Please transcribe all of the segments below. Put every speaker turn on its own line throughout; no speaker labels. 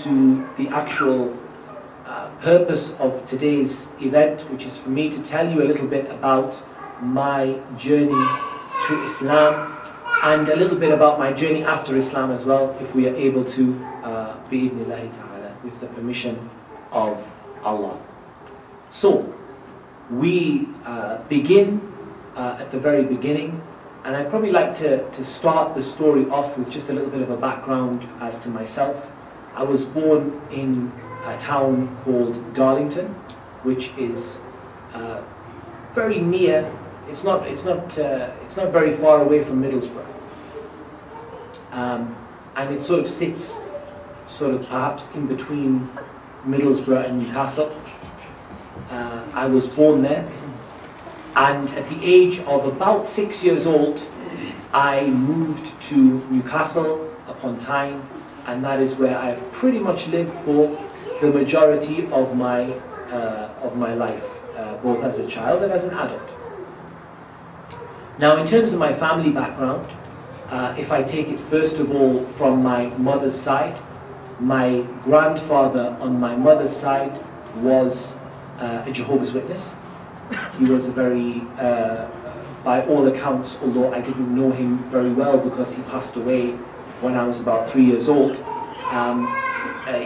into the actual purpose of today's event, which is for me to tell you a little bit about my journey to Islam and a little bit about my journey after Islam as well, if we are able to, bi-idhnillahi ta'ala, with the permission of Allah. So, we begin at the very beginning, and I'd probably like to start the story off with just a little bit of a background as to myself. I was born in a town called Darlington, which is very near. It's not very far away from Middlesbrough, and it sort of sits, perhaps in between Middlesbrough and Newcastle. I was born there, and at the age of about 6 years old, I moved to Newcastle upon Tyne, and that is where I've pretty much lived for the majority of my life, both as a child and as an adult. Now, in terms of my family background, if I take it first of all from my mother's side, my grandfather on my mother's side was a Jehovah's Witness. He was a very, by all accounts, although I didn't know him very well because he passed away when I was about 3 years old,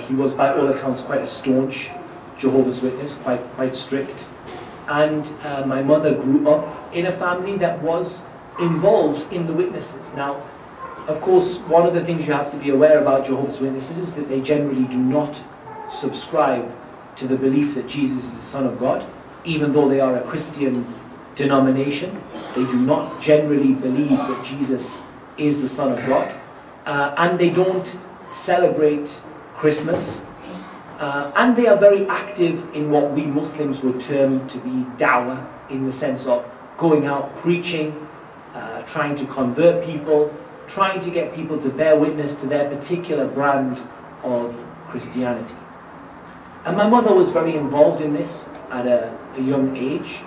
he was by all accounts quite a staunch Jehovah's Witness, quite strict. And my mother grew up in a family that was involved in the witnesses. Now, of course, one of the things you have to be aware about Jehovah's Witnesses is that they generally do not subscribe to the belief that Jesus is the Son of God. Even though they are a Christian denomination, they do not generally believe that Jesus is the Son of God. And they don't celebrate Christmas. And they are very active in what we Muslims would term to be da'wah, in the sense of going out preaching, trying to convert people, trying to get people to bear witness to their particular brand of Christianity. And my mother was very involved in this at a young age.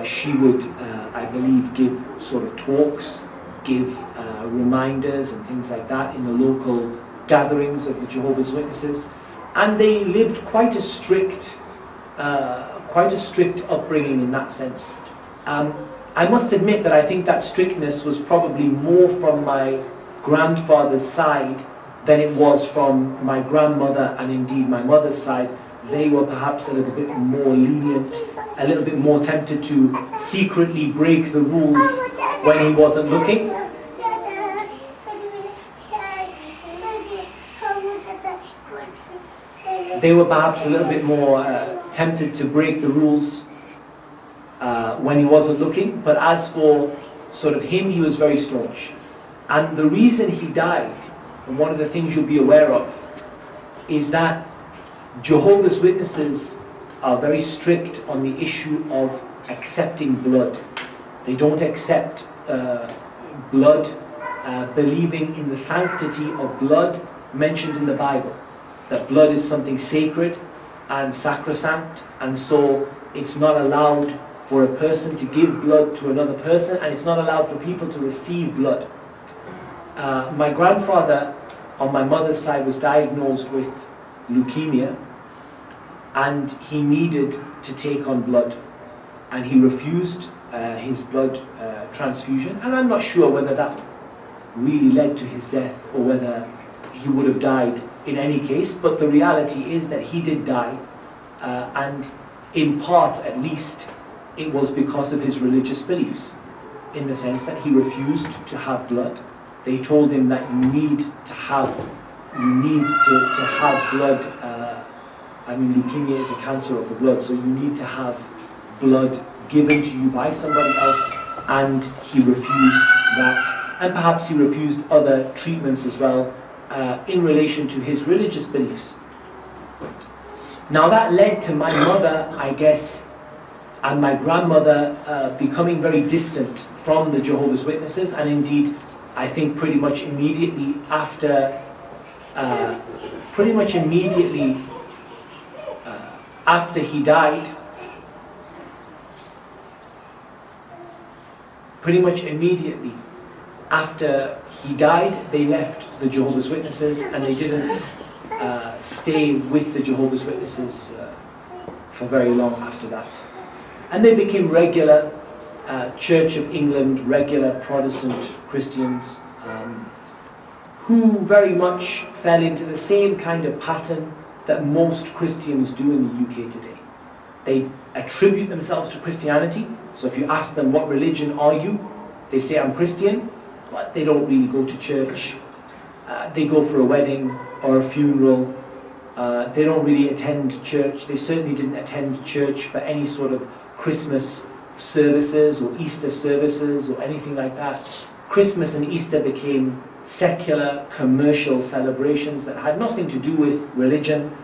She would, I believe, give sort of talks, give reminders and things like that in the local gatherings of the Jehovah's Witnesses. And they lived quite a strict upbringing in that sense. I must admit that I think that strictness was probably more from my grandfather's side than it was from my grandmother and indeed my mother's side. They were perhaps a little bit more lenient, a little bit more tempted to secretly break the rules when he wasn't looking. They were perhaps a little bit more tempted to break the rules when he wasn't looking. But as for sort of him, he was very staunch. And the reason he died, and one of the things you'll be aware of, is that Jehovah's Witnesses are very strict on the issue of accepting blood. They don't accept blood, believing in the sanctity of blood mentioned in the Bible. That blood is something sacred and sacrosanct, and so it's not allowed for a person to give blood to another person, and it's not allowed for people to receive blood. My grandfather on my mother's side was diagnosed with leukemia, and he needed to take on blood, and he refused his blood transfusion, and I'm not sure whether that really led to his death or whether he would have died in any case, but the reality is that he did die, and in part at least it was because of his religious beliefs, in the sense that he refused to have blood. They told him that you need to have blood. I mean, leukemia is a cancer of the blood, so you need to have blood given to you by somebody else, and he refused that, and perhaps he refused other treatments as well in relation to his religious beliefs. Now that led to my mother, I guess, and my grandmother becoming very distant from the Jehovah's Witnesses, and indeed I think pretty much immediately after he died, they left the Jehovah's Witnesses, and they didn't stay with the Jehovah's Witnesses for very long after that. And they became regular Church of England, regular Protestant Christians, who very much fell into the same kind of pattern that most Christians do in the UK today. They attribute themselves to Christianity. So if you ask them, what religion are you? They say, I'm Christian, but they don't really go to church. They go for a wedding or a funeral. They don't really attend church. They certainly didn't attend church for any sort of Christmas services or Easter services or anything like that. Christmas and Easter became secular, commercial celebrations that had nothing to do with religion.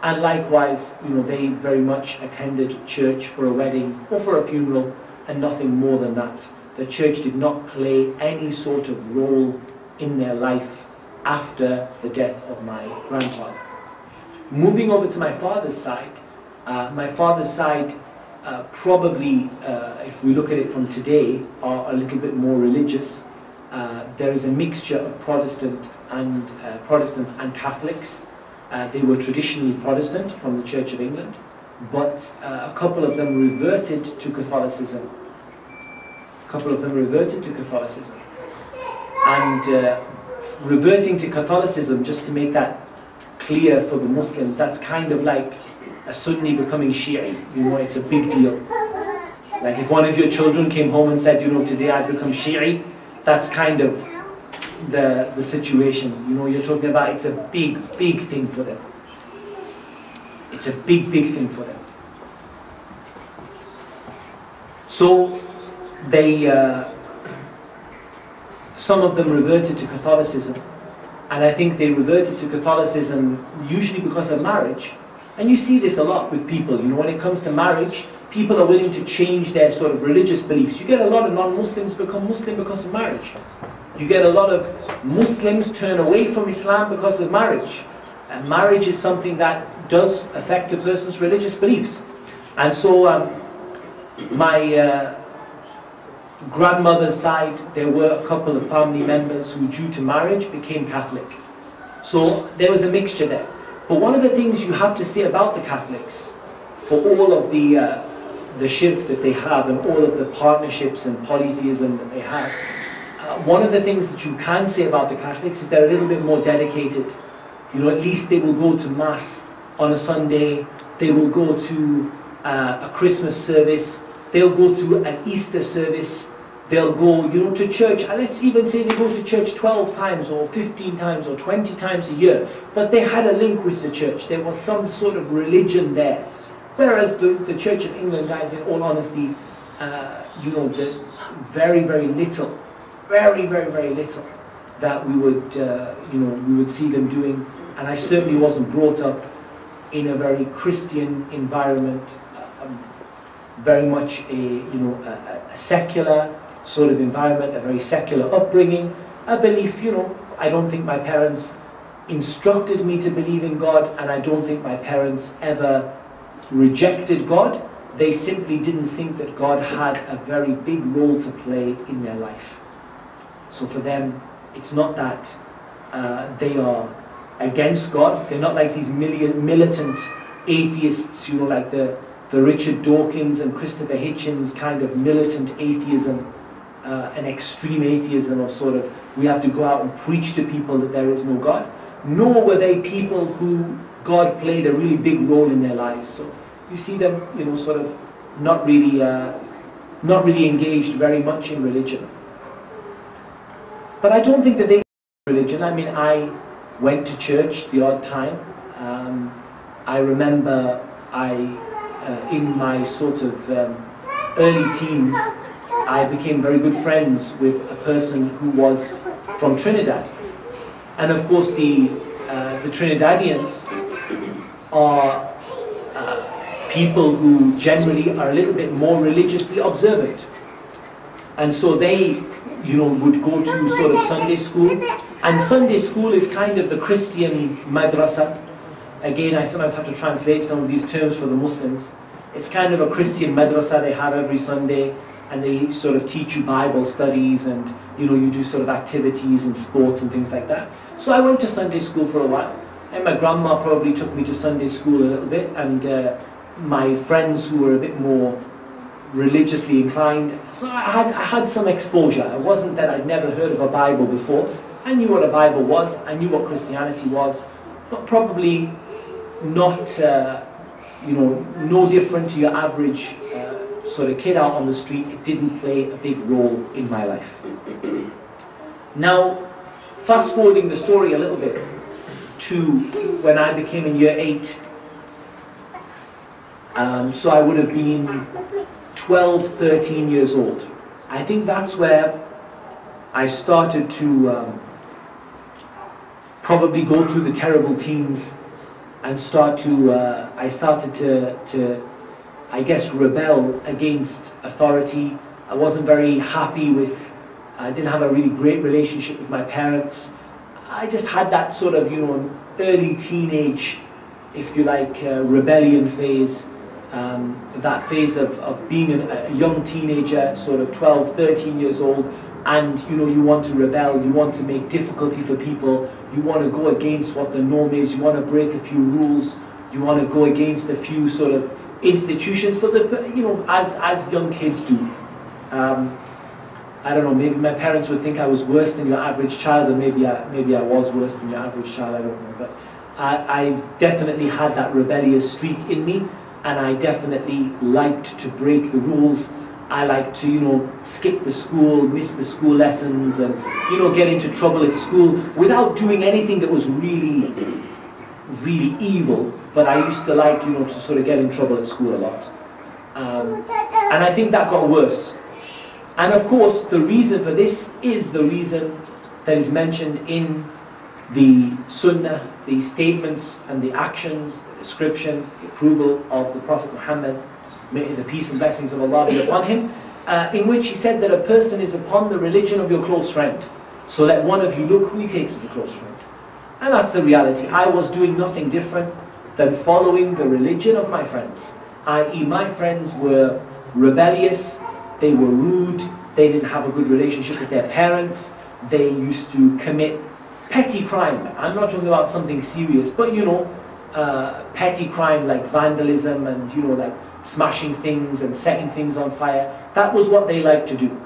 And likewise, they very much attended church for a wedding or for a funeral and nothing more than that. The church did not play any sort of role in their life after the death of my grandfather. Moving over to my father's side, probably, if we look at it from today, are a little bit more religious. There is a mixture of Protestants and Catholics. They were traditionally Protestant from the Church of England, but a couple of them reverted to Catholicism. And reverting to Catholicism, just to make that clear for the Muslims, that's kind of like a Sunni becoming Shi'i. It's a big deal. Like if one of your children came home and said, today I've become Shi'i, that's kind of the situation. You're talking about, it's a big thing for them. It's a big thing for them. So they, some of them reverted to Catholicism, and I think they reverted to Catholicism usually because of marriage. And you see this a lot with people, when it comes to marriage, people are willing to change their sort of religious beliefs. You get a lot of non-Muslims become Muslim because of marriage. You get a lot of Muslims turn away from Islam because of marriage. And marriage is something that does affect a person's religious beliefs. And so my grandmother's side, there were a couple of family members who, due to marriage, became Catholic. So there was a mixture there. But one of the things you have to say about the Catholics, for all of the shirk that they have and all of the partnerships and polytheism that they have, one of the things that you can say about the Catholics is they're a little bit more dedicated. At least they will go to Mass on a Sunday, they will go to a Christmas service, they'll go to an Easter service, they'll go to church, and let's even say they go to church 12 times or 15 times or 20 times a year, but they had a link with the church. There was some sort of religion there. Whereas the Church of England, guys, in all honesty, there's very little that we would see them doing. And I certainly wasn't brought up in a very Christian environment, very much a secular sort of environment, a very secular upbringing, a belief, I don't think my parents instructed me to believe in God, and I don't think my parents ever rejected God. They simply didn't think that God had a very big role to play in their life. So for them, it's not that they are against God. They're not like these militant atheists, like the Richard Dawkins and Christopher Hitchens kind of militant atheism, an extreme atheism of sort of, we have to go out and preach to people that there is no God. Nor were they people who God played a really big role in their lives. So you see them, sort of not really engaged very much in religion. But I don't think that they religion. I mean, I went to church the odd time. I remember in my sort of early teens, I became very good friends with a person who was from Trinidad. And of course the Trinidadians are people who generally are a little bit more religiously observant. And so they, would go to sort of Sunday school. And Sunday school is kind of the Christian madrasa. Again, I sometimes have to translate some of these terms for the Muslims. It's kind of a Christian madrasa they have every Sunday, and they sort of teach you Bible studies, and you do sort of activities and sports and things like that. So I went to Sunday school for a while, And my grandma probably took me to Sunday school a little bit, and my friends who were a bit more religiously inclined. So I had some exposure. It wasn't that I'd never heard of a Bible before. I knew what a Bible was, I knew what Christianity was, but probably not, no different to your average sort of kid out on the street. It didn't play a big role in my life. Now, fast forwarding the story a little bit to when I became in year 8, so I would have been 12, 13 years old. I think that's where I started to probably go through the terrible teens and I started to, I guess, rebel against authority. I wasn't very happy with, I didn't have a really great relationship with my parents. I just had that sort of, early teenage, if you like, rebellion phase. That phase of being a young teenager, sort of 12, 13 years old, and you want to rebel, you want to make difficulty for people, you want to go against what the norm is, you want to break a few rules, you want to go against a few sort of institutions, for the, as young kids do. I don't know, maybe my parents would think I was worse than your average child, or maybe I was worse than your average child, I don't know, but I definitely had that rebellious streak in me, and I definitely liked to break the rules. I liked to, skip the school, miss the school lessons, and, get into trouble at school without doing anything that was really, really evil. But I used to like, to sort of get in trouble at school a lot. And I think that got worse. And of course, the reason for this is the reason that is mentioned in the Sunnah, the statements and the actions, the description, the approval of the Prophet Muhammad, may the peace and blessings of Allah be upon him, in which he said that a person is upon the religion of your close friend. So let one of you look who he takes as a close friend. And that's the reality. I was doing nothing different than following the religion of my friends. I.e., my friends were rebellious, they were rude, they didn't have a good relationship with their parents, they used to commit petty crime. I'm not talking about something serious, but petty crime like vandalism and like smashing things and setting things on fire. That was what they liked to do.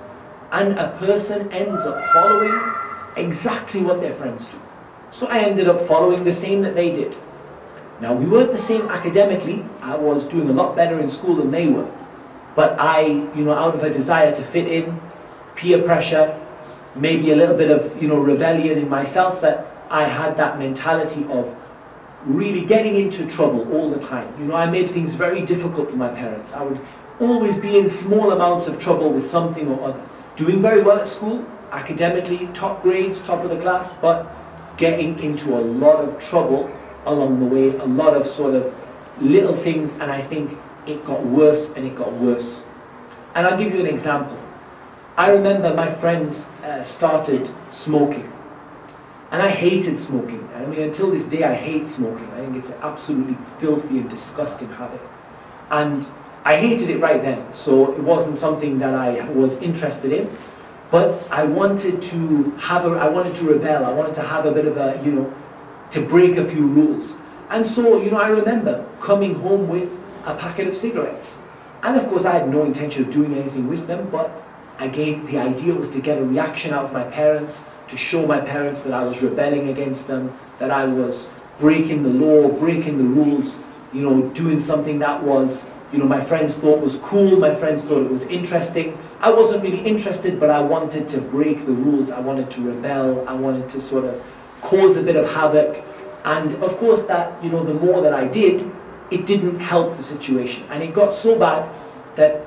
And a person ends up following exactly what their friends do. So I ended up following the same that they did. Now, we weren't the same academically. I was doing a lot better in school than they were. But I, out of a desire to fit in, peer pressure, maybe a little bit of, rebellion in myself, that I had that mentality of really getting into trouble all the time. I made things very difficult for my parents. I would always be in small amounts of trouble with something or other. Doing very well at school, academically, top grades, top of the class, but getting into a lot of trouble along the way, a lot of sort of little things, and I think it got worse and it got worse. And I'll give you an example. I remember my friends started smoking. And I hated smoking. I mean, until this day, I hate smoking. I think it's an absolutely filthy and disgusting habit. And I hated it right then, so it wasn't something that I was interested in. But I wanted to rebel. I wanted to have a bit of a, to break a few rules. And so, I remember coming home with a packet of cigarettes. And of course, I had no intention of doing anything with them, but again, the idea was to get a reaction out of my parents, to show my parents that I was rebelling against them, that I was breaking the law, breaking the rules, doing something that was, my friends thought was cool, my friends thought it was interesting. I wasn't really interested, but I wanted to break the rules, I wanted to rebel, I wanted to sort of cause a bit of havoc. And of course that, the more that I did, it didn't help the situation. And it got so bad that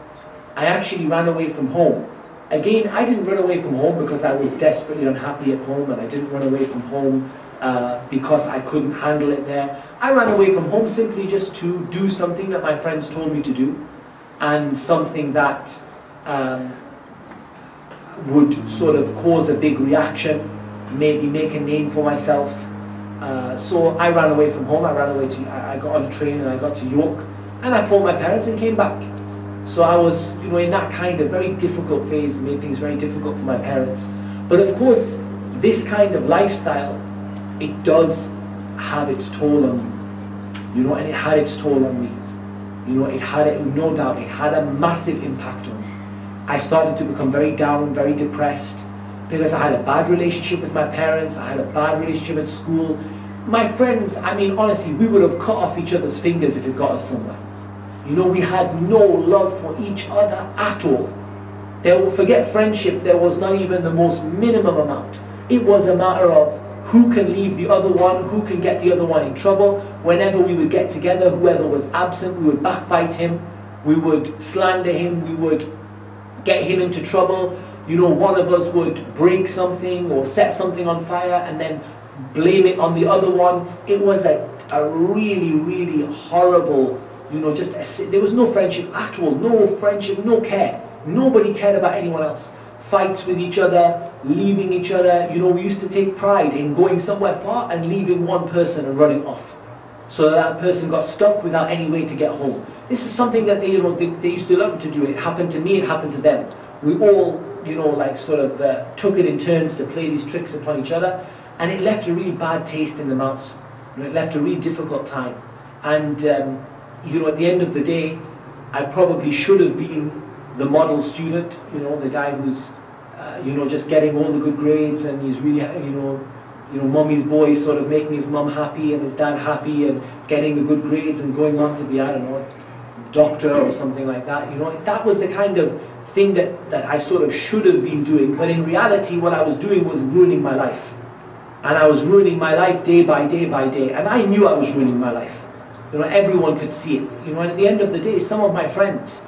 I actually ran away from home. Again, I didn't run away from home because I was desperately unhappy at home, and I didn't run away from home because I couldn't handle it there. I ran away from home simply just to do something that my friends told me to do, and something that would sort of cause a big reaction, maybe make a name for myself. So I ran away from home. I got on a train and I got to York, and I phoned my parents and came back. So I was, in that kind of very difficult phase, made things very difficult for my parents. But of course, this kind of lifestyle, it does have its toll on you. You know, and it had its toll on me. You know, it had, no doubt, it had a massive impact on me. I started to become very down, very depressed, because I had a bad relationship with my parents, I had a bad relationship at school. My friends, I mean, honestly, we would have cut off each other's fingers if it got us somewhere. You know, we had no love for each other at all. Forget friendship, there was not even the most minimum amount. It was a matter of who can leave the other one, who can get the other one in trouble. Whenever we would get together, whoever was absent, we would backbite him, we would slander him, we would get him into trouble. You know, one of us would break something or set something on fire and then blame it on the other one. It was a really, really horrible, you know, there was no friendship at all, no friendship, no care. Nobody cared about anyone else. Fights with each other, leaving each other. You know, we used to take pride in going somewhere far and leaving one person and running off, so that person got stuck without any way to get home. This is something that they used to love to do. It happened to me, it happened to them. We all, you know, like sort of took it in turns to play these tricks upon each other, and it left a really bad taste in the mouth. You know, it left a really difficult time. And you know, at the end of the day, I probably should have been the model student, you know, the guy who's, you know, just getting all the good grades, and he's really, you know, mommy's boy, sort of making his mum happy and his dad happy, and getting the good grades and going on to be, I don't know, doctor or something like that. You know, that was the kind of thing that I sort of should have been doing, but in reality what I was doing was ruining my life. And I was ruining my life day by day by day, and I knew I was ruining my life. You know, everyone could see it. You know, and at the end of the day, some of my friends,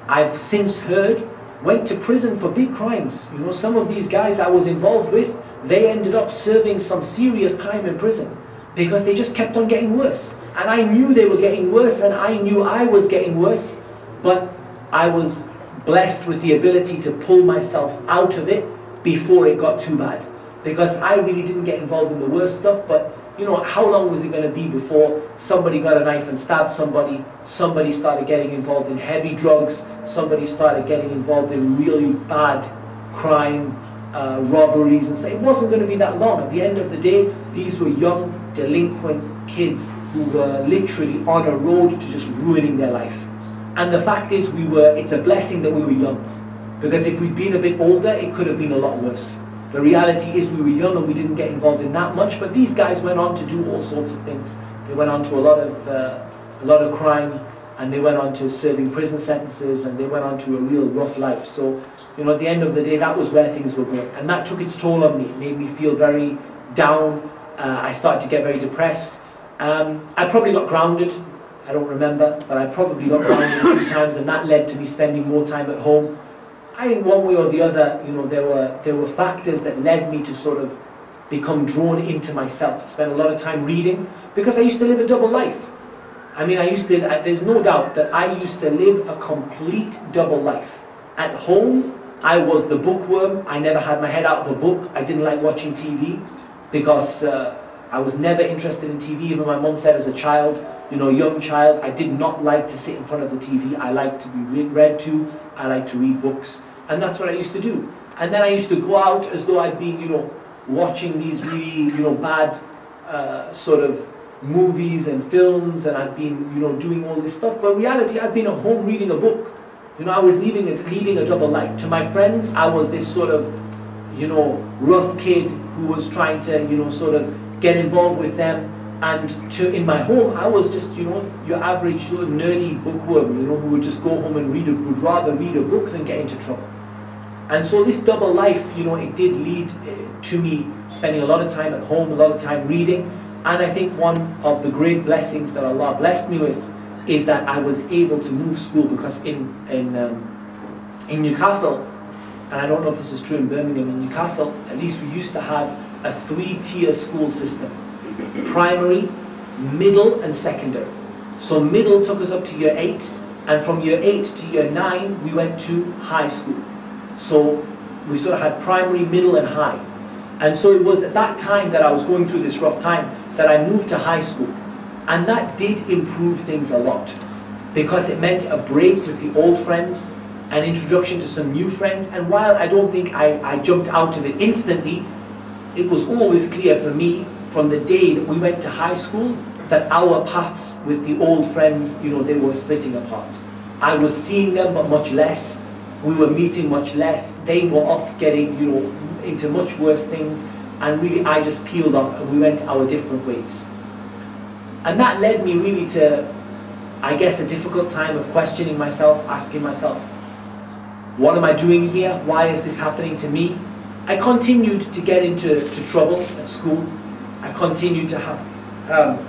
I've since heard, went to prison for big crimes. You know, some of these guys I was involved with, they ended up serving some serious time in prison because they just kept on getting worse. And I knew they were getting worse, and I knew I was getting worse, but I was blessed with the ability to pull myself out of it before it got too bad. Because I really didn't get involved in the worst stuff, but you know, how long was it going to be before somebody got a knife and stabbed somebody, somebody started getting involved in heavy drugs, somebody started getting involved in really bad crime, robberies and stuff. It wasn't going to be that long. At the end of the day, these were young, delinquent kids who were literally on a road to just ruining their life. And the fact is, it's a blessing that we were young. Because if we'd been a bit older, it could have been a lot worse. The reality is we were young and we didn't get involved in that much, but these guys went on to do all sorts of things. They went on to a lot of crime, and they went on to serving prison sentences, and they went on to a real rough life. So, you know, at the end of the day, that was where things were going. And that took its toll on me. It made me feel very down. I started to get very depressed. I probably got grounded. I don't remember, but I probably got grounded a few times, and that led to me spending more time at home. I think one way or the other, you know, there were factors that led me to sort of become drawn into myself. I spent a lot of time reading because I used to live a double life. I mean, there's no doubt that I used to live a complete double life. At home, I was the bookworm. I never had my head out of a book. I didn't like watching TV because I was never interested in TV. Even my mum said as a child, you know, young child, I did not like to sit in front of the TV. I liked to be read to. I liked to read books. And that's what I used to do. And then I used to go out as though I'd been, you know, watching these really, you know, bad sort of movies and films, and I'd been, you know, doing all this stuff. But in reality, I'd been at home reading a book. You know, I was leading a double life. To my friends, I was this sort of, you know, rough kid who was trying to, you know, sort of get involved with them. And in my home, I was just, you know, your average sort of nerdy bookworm, you know, who would just go home and would rather read a book than get into trouble. And so this double life, you know, it did lead to me spending a lot of time at home, a lot of time reading. And I think one of the great blessings that Allah blessed me with is that I was able to move school, because in Newcastle, and I don't know if this is true in Birmingham, in Newcastle, at least we used to have a 3-tier school system. Primary, middle and secondary. So middle took us up to year 8, and from year 8 to year 9 we went to high school. So we sort of had primary, middle and high. And so it was at that time that I was going through this rough time that I moved to high school. And that did improve things a lot, because it meant a break with the old friends, an introduction to some new friends. And while I don't think I jumped out of it instantly, it was always clear for me from the day that we went to high school that our paths with the old friends, you know, they were splitting apart. I was seeing them, but much less. We were meeting much less. They were off getting, you know, into much worse things. And really, I just peeled off and we went our different ways. And that led me really to, I guess, a difficult time of questioning myself, asking myself, what am I doing here? Why is this happening to me? I continued to get into trouble at school. I continued to have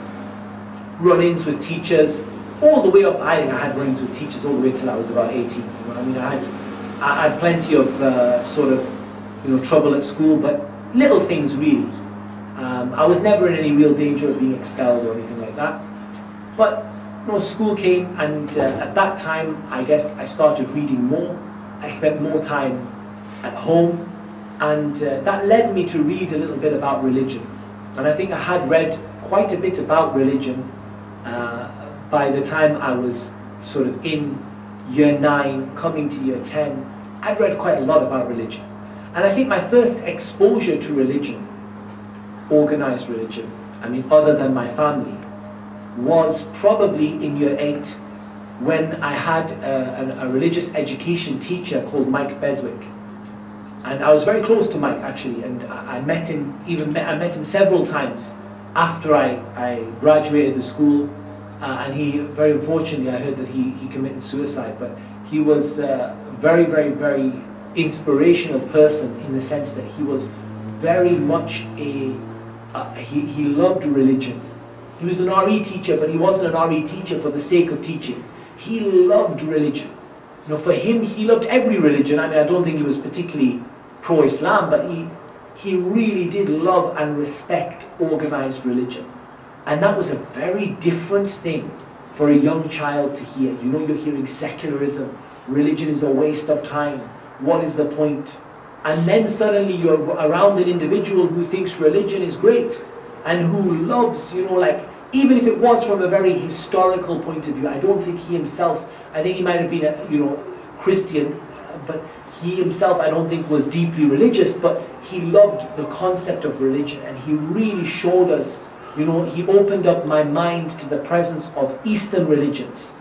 run-ins with teachers all the way up. I think I had run-ins with teachers all the way till I was about 18. You know, I mean, I had plenty of sort of, you know, trouble at school, but little things really. I was never in any real danger of being expelled or anything like that. But you know, school came, and at that time, I guess I started reading more. I spent more time at home, and that led me to read a little bit about religion. And I think I had read quite a bit about religion by the time I was sort of in year 9, coming to year 10. I'd read quite a lot about religion. And I think my first exposure to religion, organized religion, I mean, other than my family, was probably in year 8, when I had a religious education teacher called Mike Beswick. And I was very close to Mike, actually, and I met him, I met him several times after I graduated the school, and he, very unfortunately, I heard that he committed suicide, but he was a very, very, very inspirational person in the sense that he was very much he loved religion. He was an RE teacher, but he wasn't an RE teacher for the sake of teaching. He loved religion. You know, for him, he loved every religion. I mean, I don't think he was particularly pro-Islam, but he really did love and respect organized religion. And that was a very different thing for a young child to hear. You know, you're hearing secularism, religion is a waste of time, what is the point? And then suddenly you're around an individual who thinks religion is great and who loves, you know, like, even if it was from a very historical point of view. I don't think he himself, I think he might have been a, you know, Christian, but he himself, I don't think, was deeply religious, but he loved the concept of religion, and he really showed us, you know, he opened up my mind to the presence of Eastern religions,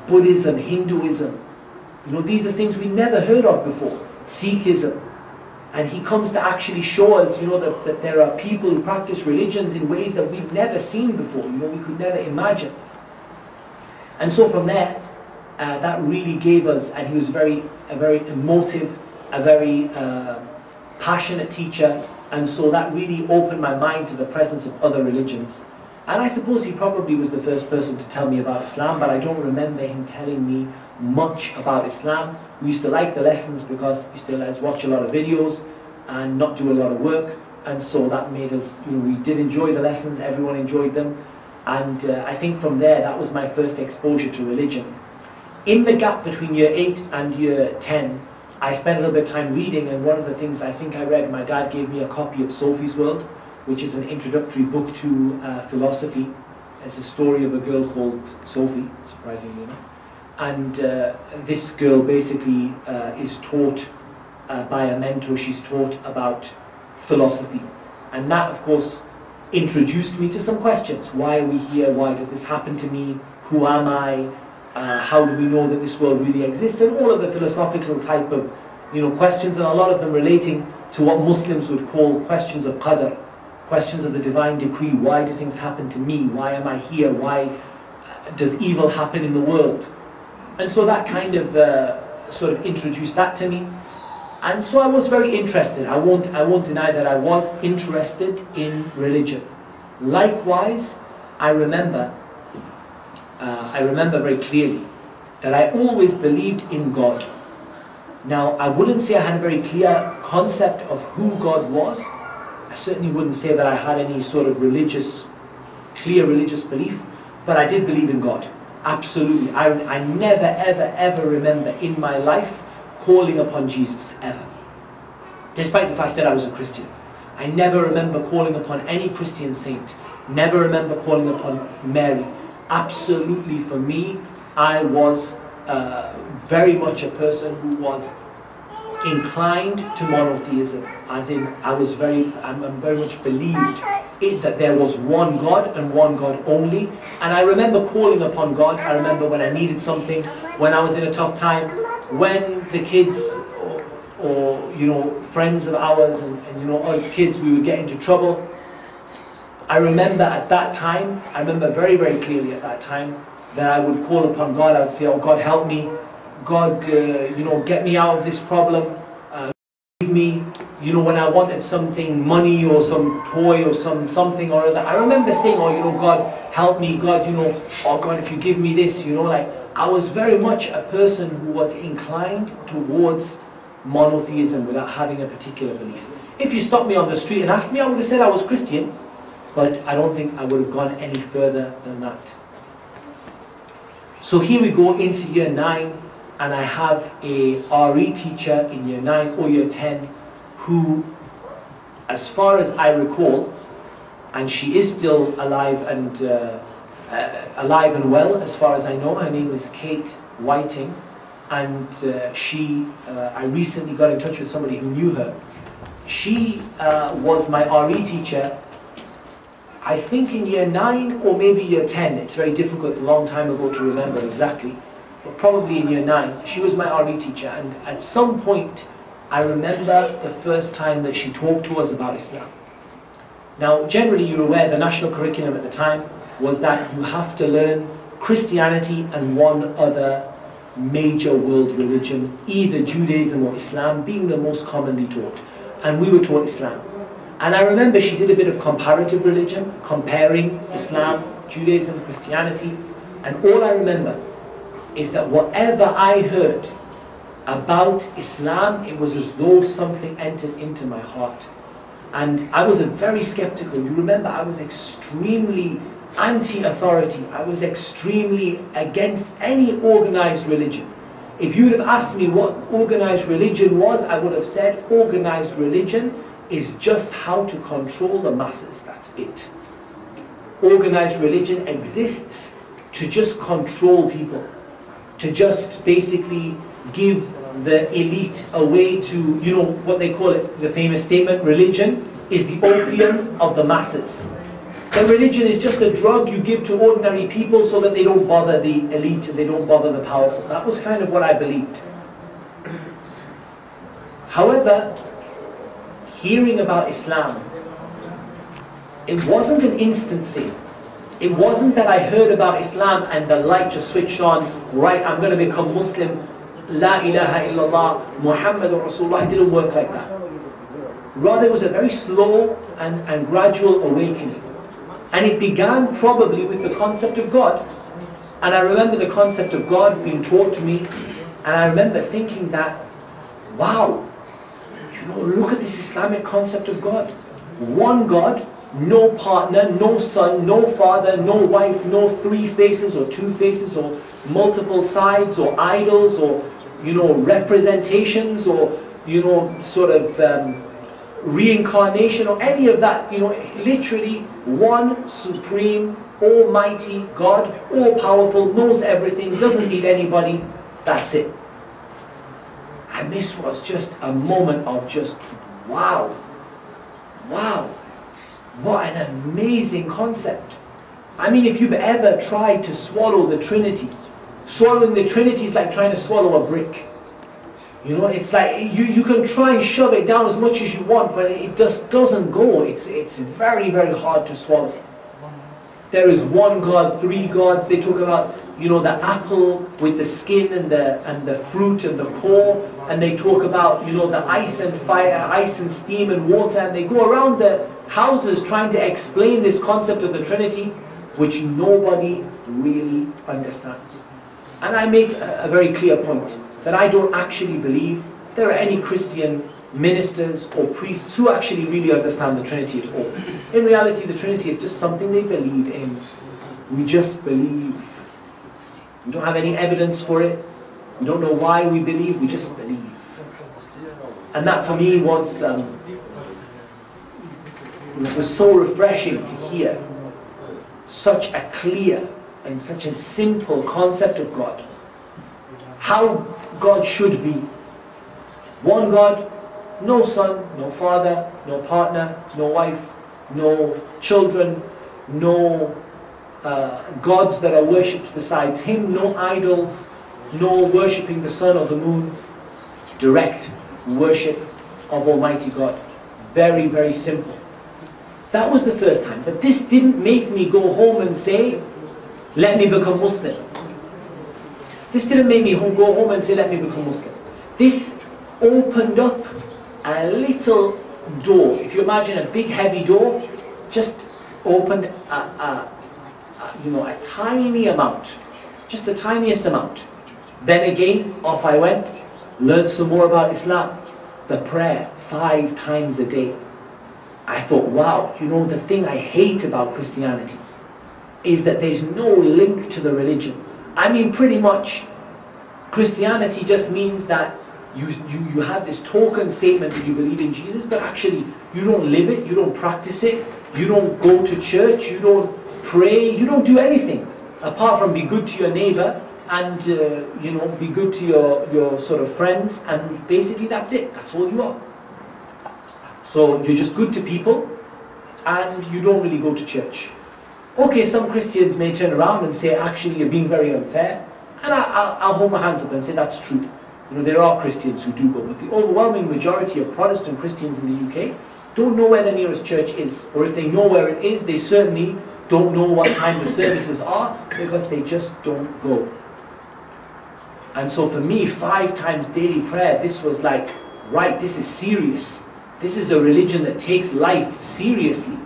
Buddhism, Hinduism. You know, these are things we never heard of before, Sikhism. And he comes to actually show us, you know, that there are people who practice religions in ways that we've never seen before, you know, we could never imagine. And so from there, that really gave us, and he was a very emotive, a very passionate teacher, and so that really opened my mind to the presence of other religions. And I suppose he probably was the first person to tell me about Islam, but I don't remember him telling me much about Islam. We used to like the lessons because we used to let us watch a lot of videos and not do a lot of work, and so that made us, you know, we did enjoy the lessons, everyone enjoyed them, and I think from there, that was my first exposure to religion. In the gap between year 8 and year 10, I spent a little bit of time reading, and one of the things I think I read, my dad gave me a copy of Sophie's World, which is an introductory book to philosophy. It's a story of a girl called Sophie, surprisingly enough. And this girl basically is taught by a mentor. She's taught about philosophy. And that, of course, introduced me to some questions. Why are we here? Why does this happen to me? Who am I? How do we know that this world really exists? And all of the philosophical type of, you know, questions, and a lot of them relating to what Muslims would call questions of qadr, questions of the divine decree. Why do things happen to me? Why am I here? Why does evil happen in the world? And so that kind of sort of introduced that to me. And so I was very interested. I won't deny that I was interested in religion. Likewise, I remember very clearly that I always believed in God. Now, I wouldn't say I had a very clear concept of who God was. I certainly wouldn't say that I had any sort of clear religious belief, but I did believe in God. Absolutely. I never, ever, ever remember in my life calling upon Jesus, ever. Despite the fact that I was a Christian. I never remember calling upon any Christian saint. Never remember calling upon Mary. Absolutely, for me, I was very much a person who was inclined to monotheism, as in I very much believed that there was one God and one God only. And I remember calling upon God. I remember when I needed something, when I was in a tough time, when the kids or you know, friends of ours and you know, us kids, we would get into trouble. I remember at that time, I remember very, very clearly at that time, that I would call upon God. I would say, oh God, help me. God, you know, get me out of this problem. Give me, you know, when I wanted something, money or some toy or something or other. I remember saying, oh, you know, God, help me. God, you know, oh God, if you give me this, you know, like, I was very much a person who was inclined towards monotheism without having a particular belief. If you stopped me on the street and asked me, I would have said I was Christian, but I don't think I would have gone any further than that. So here we go into year 9, and I have a RE teacher in year 9 or year 10 who, as far as I recall, and she is still alive and well as far as I know, her name is Kate Whiting, and I recently got in touch with somebody who knew her. She was my RE teacher, I think in year 9 or maybe year 10. It's very difficult, it's a long time ago to remember exactly, but probably in year 9. She was my RE teacher, and at some point I remember the first time that she talked to us about Islam. Now generally, you're aware, the national curriculum at the time was that you have to learn Christianity and one other major world religion, either Judaism or Islam being the most commonly taught, and we were taught Islam. And I remember she did a bit of comparative religion, comparing Islam, Judaism, Christianity, and all I remember is that whatever I heard about Islam, it was as though something entered into my heart. And I was very skeptical. You remember, I was extremely anti-authority. I was extremely against any organized religion. If you would have asked me what organized religion was, I would have said organized religion is just how to control the masses. That's it. Organized religion exists to just control people, to just basically give the elite a way to, you know, what they call it, the famous statement, religion is the opium of the masses. The religion is just a drug you give to ordinary people so that they don't bother the elite and they don't bother the powerful. That was kind of what I believed. However, hearing about Islam, it wasn't an instant thing. It wasn't that I heard about Islam and the light just switched on, right, I'm going to become Muslim, La ilaha illallah, Muhammed Rasulullah. It didn't work like that. Rather, it was a very slow and gradual awakening. And it began probably with the concept of God. And I remember the concept of God being taught to me, and I remember thinking that, wow, you know, look at this Islamic concept of God. One God, no partner, no son, no father, no wife, no 3 faces or 2 faces or multiple sides or idols or, you know, representations or, you know, sort of reincarnation or any of that. You know, literally one supreme, almighty God, all-powerful, knows everything, doesn't need anybody. That's it. And this was just a moment of just, wow, wow, what an amazing concept. I mean, if you've ever tried to swallow the Trinity, swallowing the Trinity is like trying to swallow a brick. You know, it's like you can try and shove it down as much as you want, but it just doesn't go. It's very, very hard to swallow. There is one God, 3 gods. They talk about, you know, the apple with the skin and the fruit and the core, and they talk about, you know, the ice and fire, ice and steam and water, and they go around the houses trying to explain this concept of the Trinity, which nobody really understands. And I make a very clear point that I don't actually believe there are any Christian ministers or priests who actually really understand the Trinity at all. In reality, the Trinity is just something they believe in. We just believe. We don't have any evidence for it. We don't know why we believe, we just believe. And that for me was so refreshing to hear such a clear and such a simple concept of God. How God should be. One God, no son, no father, no partner, no wife, no children, no gods that are worshipped besides him, no idols, no worshipping the sun or the moon. Direct worship of Almighty God. Very, very simple. That was the first time. But this didn't make me go home and say, let me become Muslim. This didn't make me go home and say, let me become Muslim. This opened up a little door. If you imagine a big heavy door, just opened a tiny amount. Just the tiniest amount. Then again, off I went, learned some more about Islam. The prayer, 5 times a day. I thought, wow, the thing I hate about Christianity is that there's no link to the religion. I mean, pretty much, Christianity just means that you have this token statement that you believe in Jesus, but actually you don't live it, you don't practice it, you don't go to church, you don't pray, you don't do anything apart from be good to your neighbor and be good to your sort of friends, and basically that's it. That's all you are. So you're just good to people and you don't really go to church. Okay, some Christians may turn around and say, actually you're being very unfair, and I'll hold my hands up and say that's true. There are Christians who do go, but the overwhelming majority of Protestant Christians in the UK don't know where the nearest church is, or if they know where it is, they certainly don't know what time the services are, because they just don't go. And so for me, 5 times daily prayer, this was like, right, this is serious. This is a religion that takes life seriously.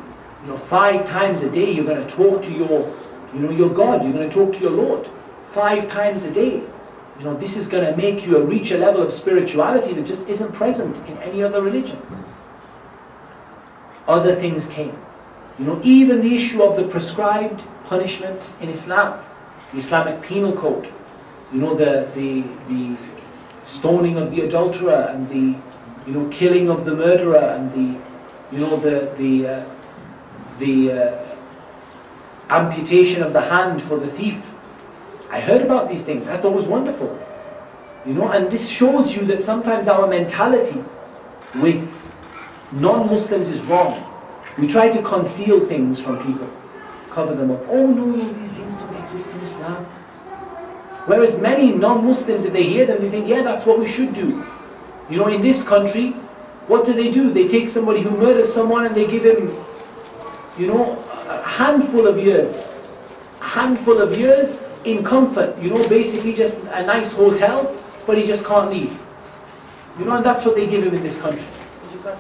5 times a day you're going to talk to your God, you're going to talk to your Lord. 5 times a day. This is going to make you reach a level of spirituality that just isn't present in any other religion. Other things came. Even the issue of the prescribed punishments in Islam, the Islamic penal code, the stoning of the adulterer and the killing of the murderer and the amputation of the hand for the thief. I heard about these things. I thought it was wonderful. And this shows you that sometimes our mentality with non-Muslims is wrong. We try to conceal things from people, cover them up. Oh no, these things don't exist in Islam. Whereas many non-Muslims, if they hear them, they think, yeah, that's what we should do. In this country, what do? They take somebody who murders someone and they give him, a handful of years. A handful of years in comfort, basically just a nice hotel, but he just can't leave. And that's what they give him in this country.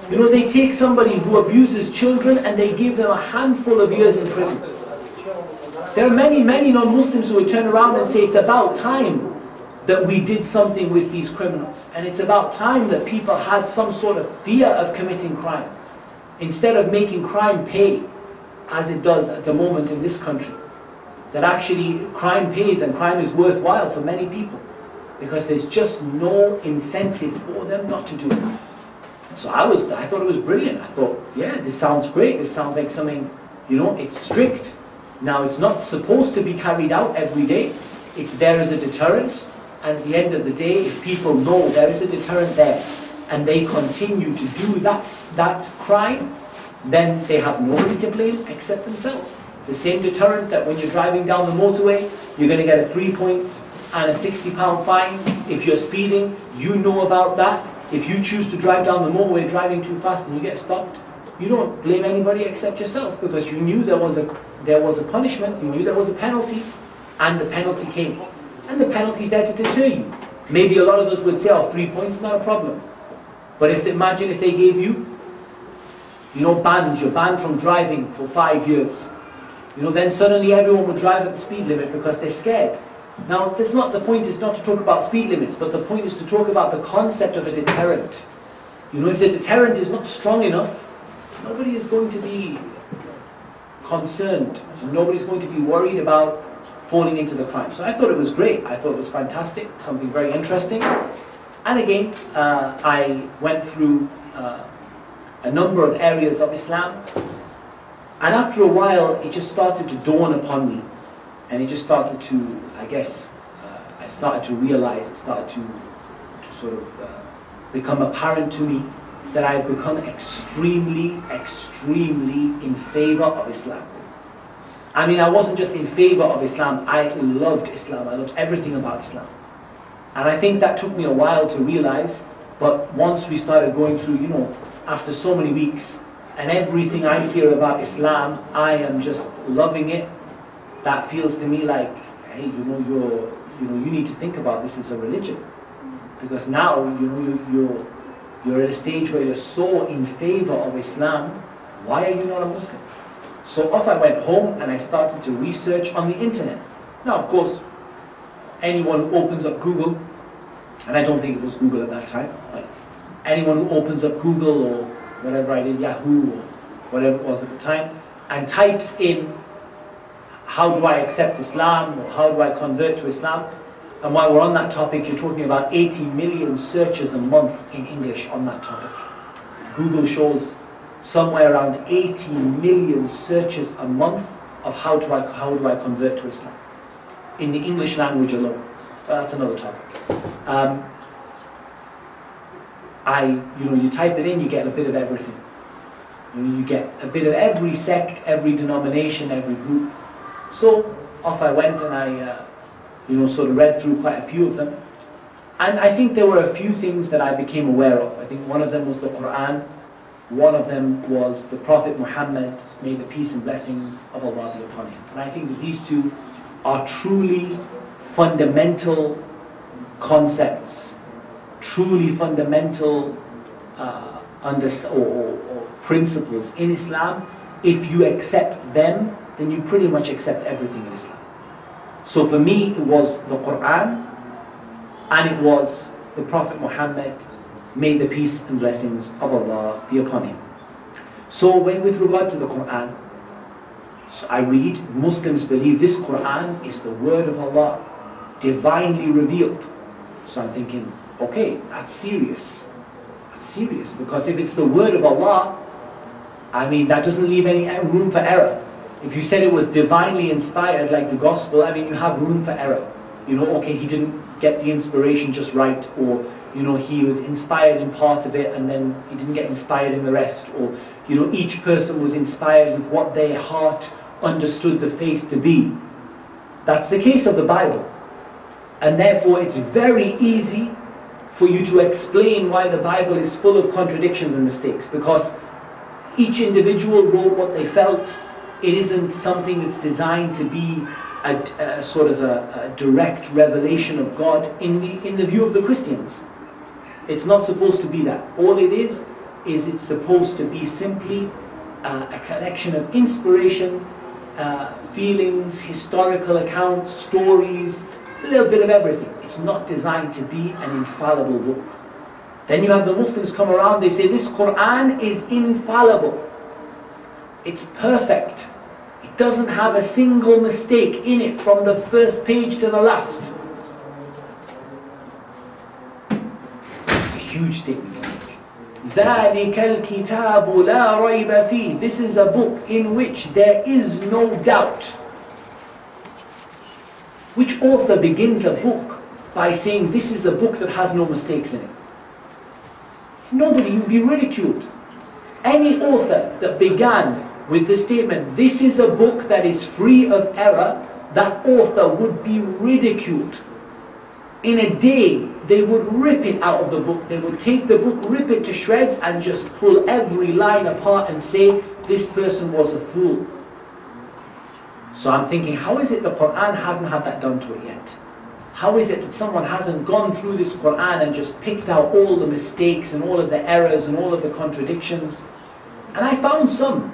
They take somebody who abuses children and they give them a handful of years in prison. There are many, many non-Muslims who would turn around and say it's about time that we did something with these criminals. And it's about time that people had some sort of fear of committing crime, instead of making crime pay, as it does at the moment in this country. That actually crime pays and crime is worthwhile for many people, because there's just no incentive for them not to do it. So I thought it was brilliant. I thought, yeah, this sounds great. This sounds like something, it's strict. Now, it's not supposed to be carried out every day. It's there as a deterrent. And at the end of the day, if people know there is a deterrent there, and they continue to do that crime, then they have nobody to blame except themselves. It's the same deterrent that when you're driving down the motorway, you're going to get a 3 points and a £60 fine. If you're speeding, you know about that. If you choose to drive down the motorway driving too fast and you get stopped, you don't blame anybody except yourself, because you knew there was a punishment, you knew there was a penalty, and the penalty came. And the penalty is there to deter you. Maybe a lot of us would say, 3 points, not a problem. But imagine if they gave you, you're banned from driving for 5 years. Then suddenly everyone would drive at the speed limit because they're scared. Now, the point is not to talk about speed limits, but the point is to talk about the concept of a deterrent. If the deterrent is not strong enough, nobody is going to be concerned. Nobody's going to be worried about falling into the crime. So I thought it was great. I thought it was fantastic, something very interesting. And again, I went through a number of areas of Islam. And after a while, it just started to dawn upon me. And it just started to, I guess, I started to realize, it started to sort of become apparent to me that I've become extremely, extremely in favor of Islam. I mean, I wasn't just in favor of Islam, I loved Islam. I loved everything about Islam. And I think that took me a while to realize, but once we started going through, you know, after so many weeks, and everything I hear about Islam, I am just loving it. That feels to me like, hey, you need to think about this as a religion. Because now, you're at a stage where you're so in favor of Islam, why are you not a Muslim? So off I went home and I started to research on the internet. Now, of course, anyone who opens up Google, and I don't think it was Google at that time, but anyone who opens up Google or whatever I did, Yahoo or whatever it was at the time, and types in, how do I accept Islam, or how do I convert to Islam? And while we're on that topic, you're talking about 80 million searches a month in English on that topic. Google shows somewhere around 80 million searches a month of how do I convert to Islam in the English language alone. But that's another topic. You type it in, you get a bit of everything. You get a bit of every sect, every denomination, every group. So off I went and I sort of read through quite a few of them. And I think there were a few things that I became aware of. I think one of them was the Quran. One of them was the Prophet Muhammed, may the peace and blessings of Allah be upon him. And I think that these two are truly fundamental concepts, truly fundamental or principles in Islam. If you accept them, then you pretty much accept everything in Islam. So for me, it was the Quran and it was the Prophet Muhammad, may the peace and blessings of Allah be upon him. So with regard to the Quran, so I read, Muslims believe this Quran is the word of Allah, divinely revealed. So I'm thinking, okay, that's serious. That's serious, because if it's the word of Allah, I mean, that doesn't leave any room for error. If you said it was divinely inspired, like the gospel, I mean, you have room for error. Okay, he didn't get the inspiration just right, or he was inspired in part of it and then he didn't get inspired in the rest, or each person was inspired with what their heart understood the faith to be. That's the case of the Bible. And therefore it's very easy for you to explain why the Bible is full of contradictions and mistakes, because each individual wrote what they felt. It isn't something that's designed to be a sort of a direct revelation of God in the view of the Christians. It's not supposed to be that. All it is it's supposed to be simply a collection of inspiration, feelings, historical accounts, stories, a little bit of everything. It's not designed to be an infallible book. Then you have the Muslims come around, they say this Quran is infallible. It's perfect. It doesn't have a single mistake in it from the first page to the last. It's a huge statement to make. ذَلِكَ الْكِتَابُ لَا رَيْبَ فِيهِ. This is a book in which there is no doubt. Which author begins a book by saying this is a book that has no mistakes in it? Nobody, you'd be ridiculed. Any author that began with the statement, this is a book that is free of error, that author would be ridiculed. In a day, they would rip it out of the book. They would take the book, rip it to shreds, and just pull every line apart and say, this person was a fool. So I'm thinking, how is it the Quran hasn't had that done to it yet? How is it that someone hasn't gone through this Quran and just picked out all the mistakes and all of the errors and all of the contradictions? And I found some.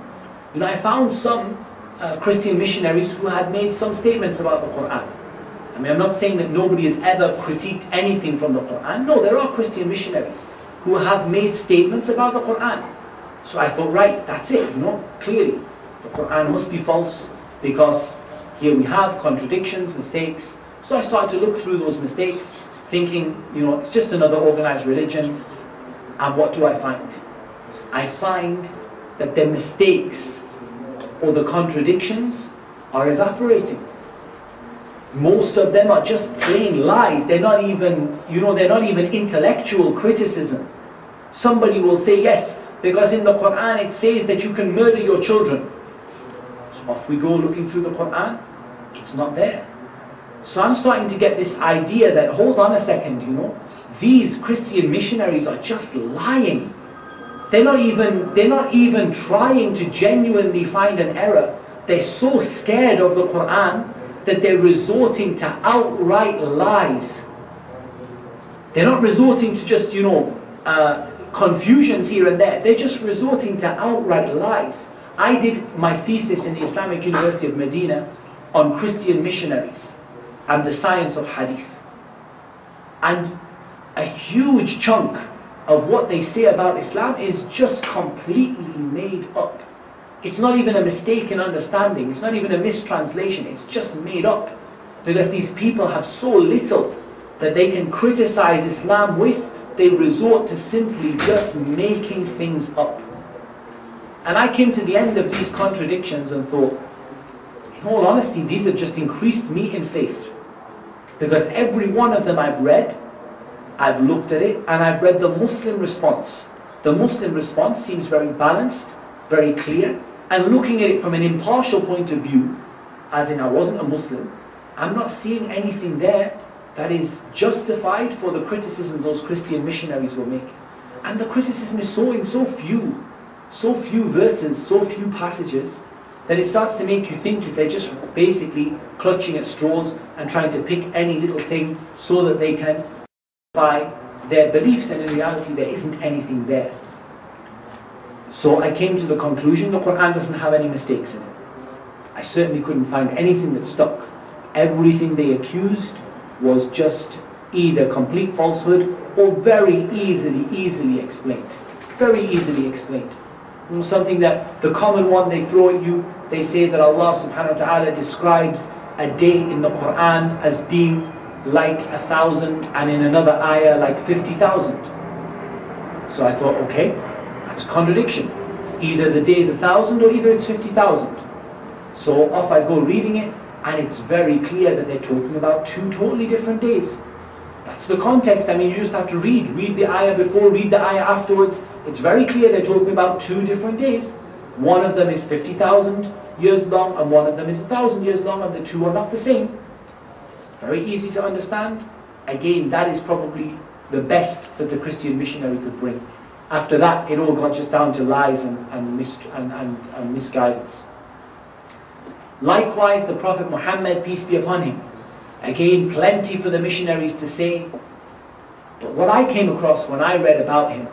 I found some Christian missionaries who had made some statements about the Quran. I mean, I'm not saying that nobody has ever critiqued anything from the Quran. No, there are Christian missionaries who have made statements about the Quran. So I thought, right, that's it, clearly. The Quran must be false because here we have contradictions, mistakes. So I started to look through those mistakes, thinking, it's just another organized religion. And what do I find? I find that the mistakes or the contradictions are evaporating. Most of them are just plain lies. They're not even, they're not even intellectual criticism. Somebody will say, yes, because in the Quran it says that you can murder your children. So off we go looking through the Quran, it's not there. So I'm starting to get this idea that, hold on a second, these Christian missionaries are just lying. They're not even trying to genuinely find an error. They're so scared of the Quran that they're resorting to outright lies. They're not resorting to just, confusions here and there. They're just resorting to outright lies. I did my thesis in the Islamic University of Medina on Christian missionaries and the science of hadith. And a huge chunk of what they say about Islam is just completely made up. It's not even a mistaken understanding. It's not even a mistranslation. It's just made up. Because these people have so little that they can criticize Islam with, they resort to simply just making things up. And I came to the end of these contradictions and thought, in all honesty, these have just increased me in faith. Because every one of them I've read, I've looked at it, and I've read the Muslim response. The Muslim response seems very balanced, very clear, and looking at it from an impartial point of view, as in I wasn't a Muslim, I'm not seeing anything there that is justified for the criticism those Christian missionaries were making. And the criticism is in so few verses, so few passages, that it starts to make you think that they're just basically clutching at straws and trying to pick any little thing so that they can justify their beliefs, and in reality there isn't anything there. So I came to the conclusion the Quran doesn't have any mistakes in it. I certainly couldn't find anything that stuck. Everything they accused was just either complete falsehood or very easily explained. Very easily explained. Something that, the common one they throw at you, they say that Allah subhanahu wa ta'ala describes a day in the Quran as being like 1,000, and in another ayah like 50,000. So I thought, okay, that's a contradiction. Either the day is 1,000 or either it's 50,000. So off I go reading it, and it's very clear that they're talking about two totally different days. That's the context. I mean, you just have to read the ayah before, read the ayah afterwards. It's very clear they're talking about two different days. One of them is 50,000 years long, and one of them is 1,000 years long, and the two are not the same. Very easy to understand. Again, that is probably the best that the Christian missionary could bring. After that, it all got just down to lies and misguidance. Likewise, the Prophet Muhammad, peace be upon him. Again, plenty for the missionaries to say. But what I came across when I read about him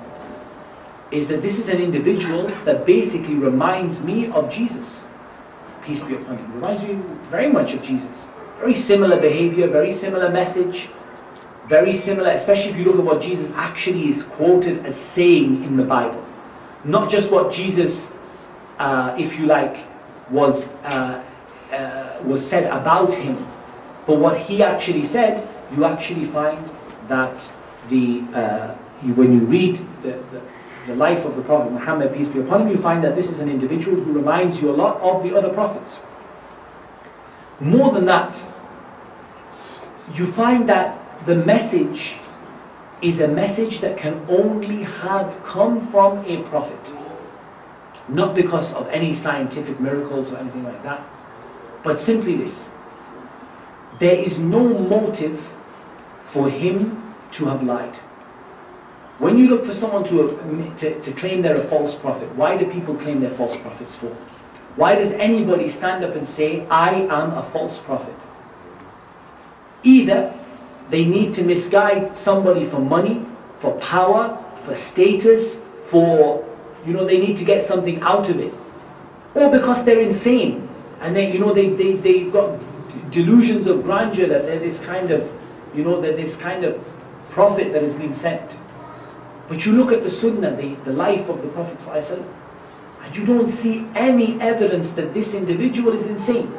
is that this is an individual that basically reminds me of Jesus. Peace be upon him. Reminds me very much of Jesus. Very similar behavior, very similar message. Very similar, especially if you look at what Jesus actually is quoted as saying in the Bible. Not just what Jesus, if you like, was said about him, but what he actually said. You actually find that when you read the life of the Prophet Muhammad, peace be upon him, you find that this is an individual who reminds you a lot of the other prophets. More than that, you find that the message is a message that can only have come from a prophet. Not because of any scientific miracles or anything like that, but simply this: there is no motive for him to have lied. When you look for someone to claim they're a false prophet, why do people claim they're false prophets for? Why does anybody stand up and say, I am a false prophet? Either they need to misguide somebody for money, for power, for status, for, they need to get something out of it. Or because they're insane, and they've got delusions of grandeur that they're this kind of, prophet that has been sent. But you look at the Sunnah, the life of the Prophet ﷺ, and you don't see any evidence that this individual is insane.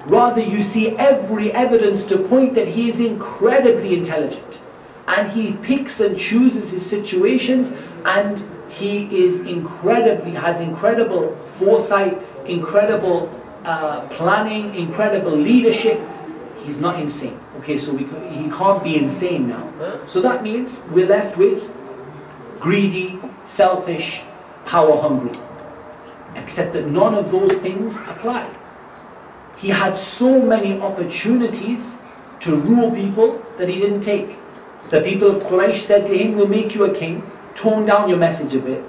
Rather, you see every evidence to point that he is incredibly intelligent, and he picks and chooses his situations, and he is has incredible foresight, incredible planning, incredible leadership. He's not insane. Okay, so he can't be insane now. So that means we're left with greedy, selfish, power hungry. Except that none of those things apply. He had so many opportunities to rule people that he didn't take. The people of Quraysh said to him, we'll make you a king, tone down your message a bit.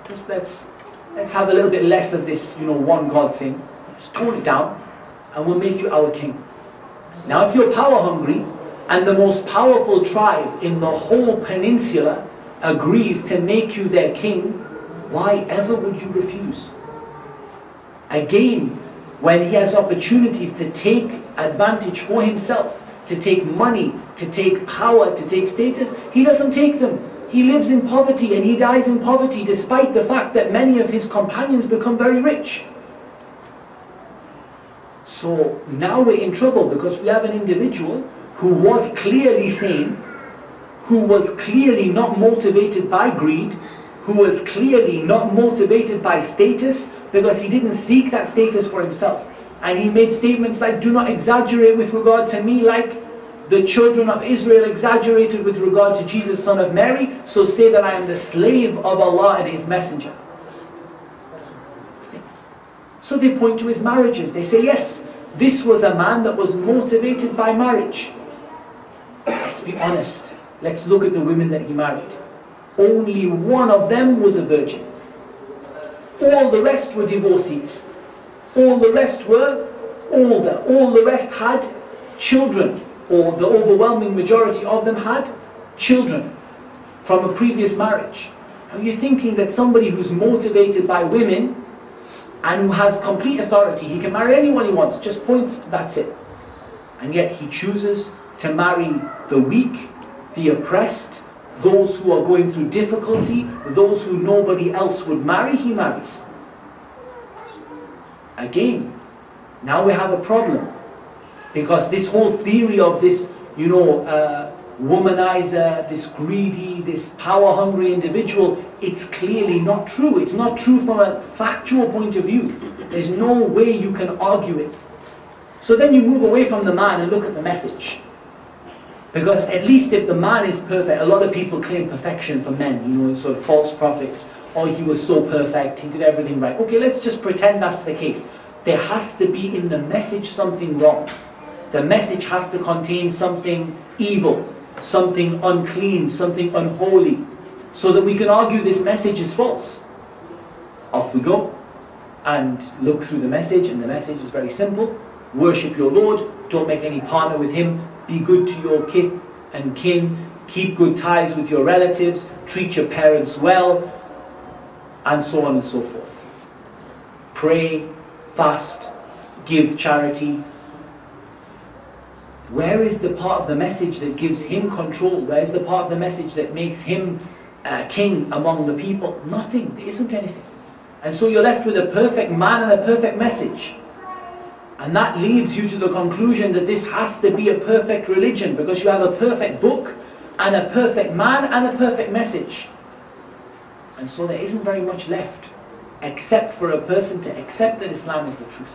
Just let's have a little bit less of this, one God thing. Just tone it down and we'll make you our king. Now if you're power hungry and the most powerful tribe in the whole peninsula agrees to make you their king, why ever would you refuse? Again, when he has opportunities to take advantage for himself, to take money, to take power, to take status, he doesn't take them. He lives in poverty and he dies in poverty despite the fact that many of his companions become very rich. So now we're in trouble because we have an individual who was clearly sane, who was clearly not motivated by greed, who was clearly not motivated by status, because he didn't seek that status for himself. And he made statements like, do not exaggerate with regard to me like the children of Israel exaggerated with regard to Jesus, son of Mary, so say that I am the slave of Allah and His messenger. So they point to his marriages. They say, yes, this was a man that was motivated by marriage. Let's be honest. Let's look at the women that he married. Only one of them was a virgin. All the rest were divorcees. All the rest were older. All the rest had children, or the overwhelming majority of them had children from a previous marriage. Now you're thinking that somebody who's motivated by women and who has complete authority, he can marry anyone he wants, just points, that's it. And yet he chooses to marry the weak, the oppressed, those who are going through difficulty, those who nobody else would marry, he marries. Again, now we have a problem. Because this whole theory of this, womanizer, this greedy, this power-hungry individual, it's clearly not true. It's not true from a factual point of view. There's no way you can argue it. So then you move away from the man and look at the message. Because at least if the man is perfect, a lot of people claim perfection for men, sort of false prophets. Oh, he was so perfect, he did everything right. Okay, let's just pretend that's the case. There has to be in the message something wrong. The message has to contain something evil, something unclean, something unholy, so that we can argue this message is false. Off we go and look through the message, and the message is very simple. Worship your Lord, don't make any partner with Him, be good to your kith and kin, keep good ties with your relatives, treat your parents well, and so on and so forth. Pray, fast, give charity. Where is the part of the message that gives him control? Where is the part of the message that makes him king among the people? Nothing. There isn't anything. And so you're left with a perfect man and a perfect message. And that leads you to the conclusion that this has to be a perfect religion, because you have a perfect book and a perfect man and a perfect message. And so there isn't very much left except for a person to accept that Islam is the truth.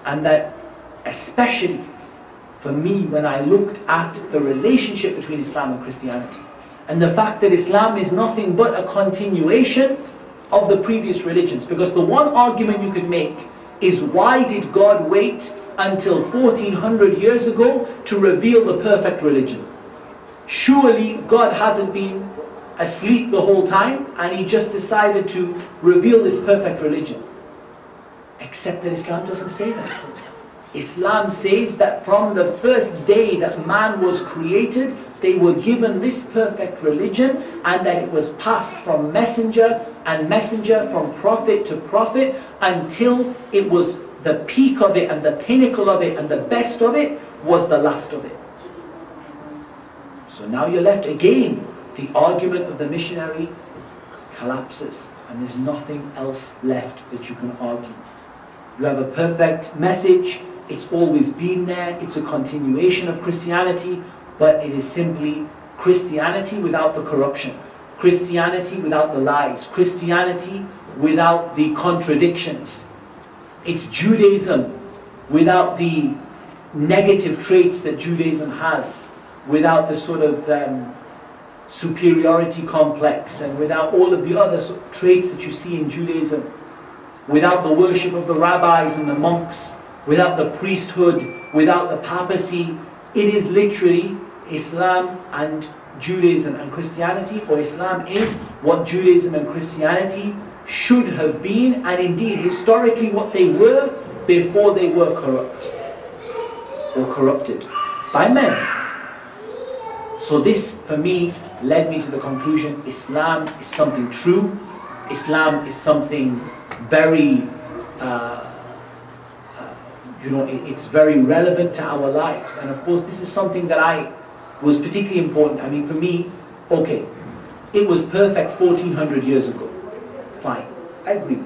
And that, especially for me, when I looked at the relationship between Islam and Christianity, and the fact that Islam is nothing but a continuation of the previous religions. Because the one argument you could make is, why did God wait until 1400 years ago to reveal the perfect religion? Surely God hasn't been asleep the whole time and He just decided to reveal this perfect religion. Except that Islam doesn't say that. Islam says that from the first day that man was created, they were given this perfect religion, and that it was passed from messenger and messenger, from prophet to prophet, until it was the peak of it and the pinnacle of it and the best of it was the last of it. So now you're left again, the argument of the missionary collapses and there's nothing else left that you can argue. You have a perfect message, it's always been there, it's a continuation of Christianity, but it is simply Christianity without the corruption, Christianity without the lies, Christianity without the contradictions. It's Judaism without the negative traits that Judaism has, without the sort of superiority complex, and without all of the other traits that you see in Judaism, without the worship of the rabbis and the monks, without the priesthood, without the papacy, it is literally Islam and Judaism and Christianity, or Islam is what Judaism and Christianity should have been, and indeed historically what they were before they were corrupt or corrupted by men. So this, for me, led me to the conclusion, Islam is something true, Islam is something very, it's very relevant to our lives. And of course, this is something that was particularly important. I mean, for me, okay, it was perfect 1400 years ago. Fine, I agree.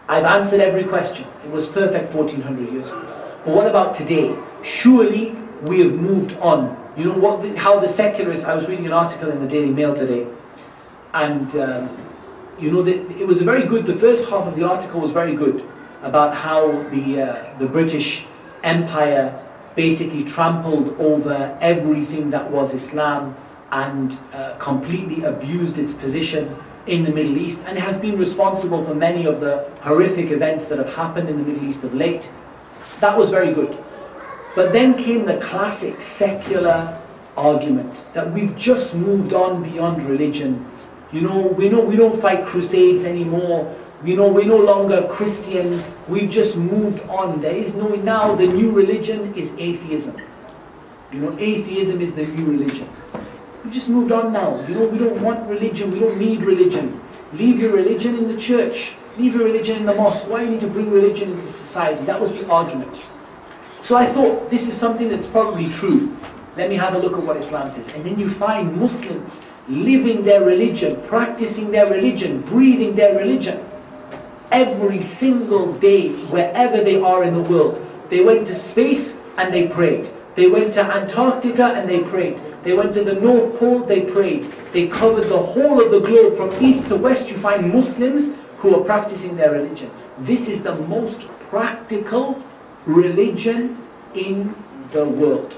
I've answered every question. It was perfect 1400 years ago. But what about today? Surely we have moved on. You know what? How the secularists. I was reading an article in the Daily Mail today, and it was very good. The first half of the article was very good about how the British Empire basically trampled over everything that was Islam and completely abused its position in the Middle East, and it has been responsible for many of the horrific events that have happened in the Middle East of late. That was very good. But then came the classic secular argument that we've just moved on beyond religion. We don't fight crusades anymore. We're no longer Christian. We've just moved on. There is now the new religion is atheism. Atheism is the new religion. We just moved on now. We don't want religion. We don't need religion. Leave your religion in the church. Leave your religion in the mosque. Why do you need to bring religion into society? That was the argument. So I thought, this is something that's probably true. Let me have a look at what Islam says. And then you find Muslims living their religion, practicing their religion, breathing their religion. Every single day, wherever they are in the world. They went to space and they prayed. They went to Antarctica and they prayed. They went to the North Pole, they prayed. They covered the whole of the globe. From east to west, you find Muslims who are practicing their religion. This is the most practical religion in the world.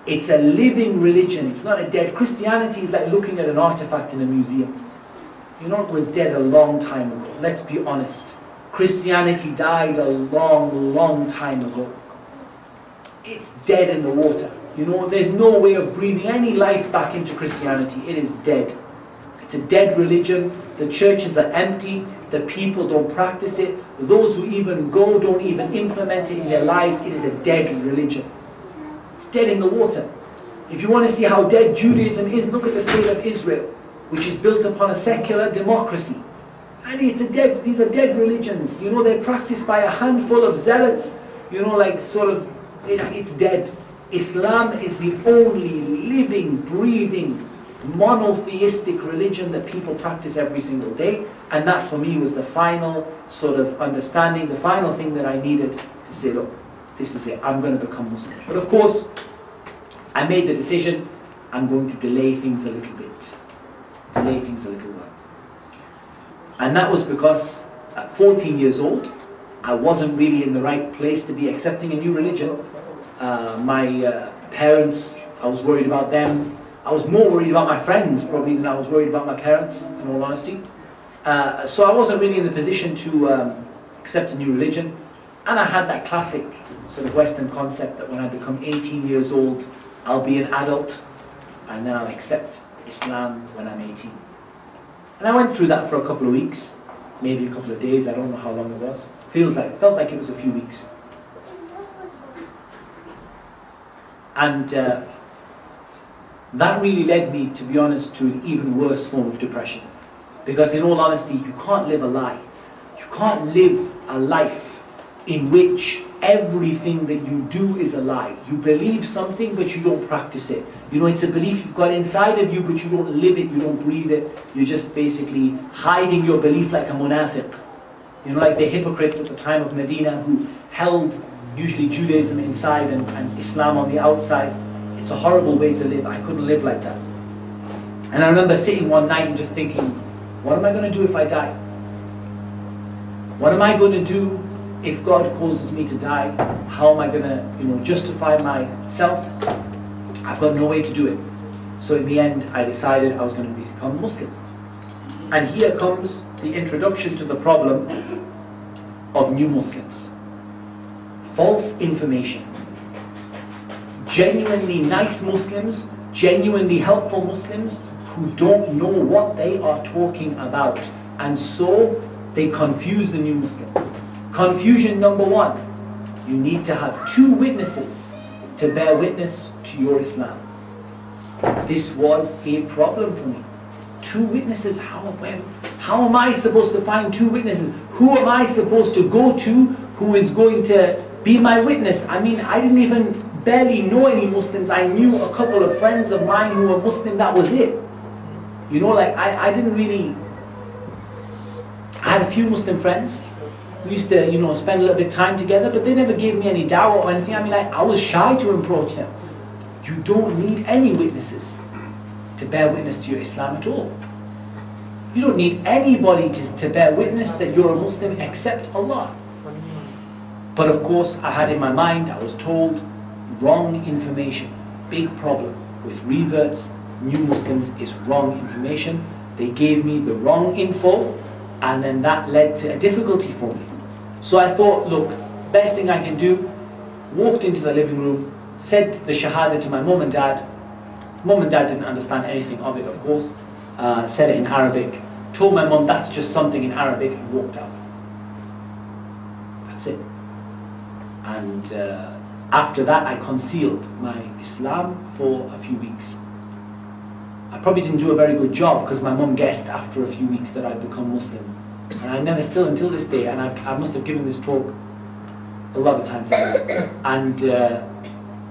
It's a living religion. It's not a dead. Christianity is like looking at an artifact in a museum. It was dead a long time ago. Let's be honest. Christianity died a long, long time ago. It's dead in the water. There's no way of breathing any life back into Christianity. It is dead. It's a dead religion. The churches are empty. The people don't practice it. Those who even go don't even implement it in their lives. It is a dead religion. It's dead in the water. If you want to see how dead Judaism is, look at the state of Israel, which is built upon a secular democracy. And these are dead religions. They're practiced by a handful of zealots. It's dead. Islam is the only living, breathing, monotheistic religion that people practice every single day. And that for me was the final sort of understanding, the final thing that I needed to say, look, this is it, I'm going to become Muslim. But of course, I made the decision, I'm going to delay things a little bit. Delay things a little while. And that was because at 14 years old, I wasn't really in the right place to be accepting a new religion. My parents, I was worried about them. I was more worried about my friends probably than I was worried about my parents, in all honesty. So I wasn't really in the position to accept a new religion. And I had that classic sort of Western concept that when I become 18 years old, I'll be an adult and then I'll accept Islam when I'm 18. And I went through that for a couple of weeks, maybe a couple of days, I don't know how long it was. Felt like it was a few weeks. And that really led me, to be honest, to an even worse form of depression. Because in all honesty, you can't live a lie. You can't live a life in which everything that you do is a lie. You believe something, but you don't practice it. It's a belief you've got inside of you, but you don't live it, you don't breathe it. You're just basically hiding your belief like a munafiq. Like the hypocrites at the time of Medina who held usually Judaism inside and Islam on the outside. It's a horrible way to live. I couldn't live like that. And I remember sitting one night and just thinking, what am I going to do if I die? What am I going to do if God causes me to die? How am I going to, justify myself? I've got no way to do it. So in the end, I decided I was going to become Muslim. And here comes the introduction to the problem of new Muslims. False information. Genuinely nice Muslims, genuinely helpful Muslims who don't know what they are talking about. And so they confuse the new Muslim. Confusion number one, you need to have 2 witnesses to bear witness to your Islam. This was a problem for me. 2 witnesses, how am I supposed to find 2 witnesses? Who am I supposed to go to who is going to be my witness? I mean, I didn't even barely know any Muslims. I knew a couple of friends of mine who were Muslim, that was it. You know, like I didn't really, I had a few Muslim friends. We used to, you know, spend a little bit of time together, but they never gave me any dawah or anything. I mean, I was shy to approach them. You don't need any witnesses to bear witness to your Islam at all. You don't need anybody to bear witness that you're a Muslim except Allah. But of course, I had in my mind, I was told, wrong information. Big problem with reverts, new Muslims, is wrong information. They gave me the wrong info, and then that led to a difficulty for me. So I thought, look, best thing I can do, walked into the living room, said the Shahada to my mom and dad. Mom and dad didn't understand anything of it, of course. Said it in Arabic. Told my mom that's just something in Arabic, and walked out. That's it. And after that, I concealed my Islam for a few weeks. I probably didn't do a very good job because my mom guessed after a few weeks that I'd become Muslim. And I never still, until this day, and I must have given this talk a lot of times anyway. And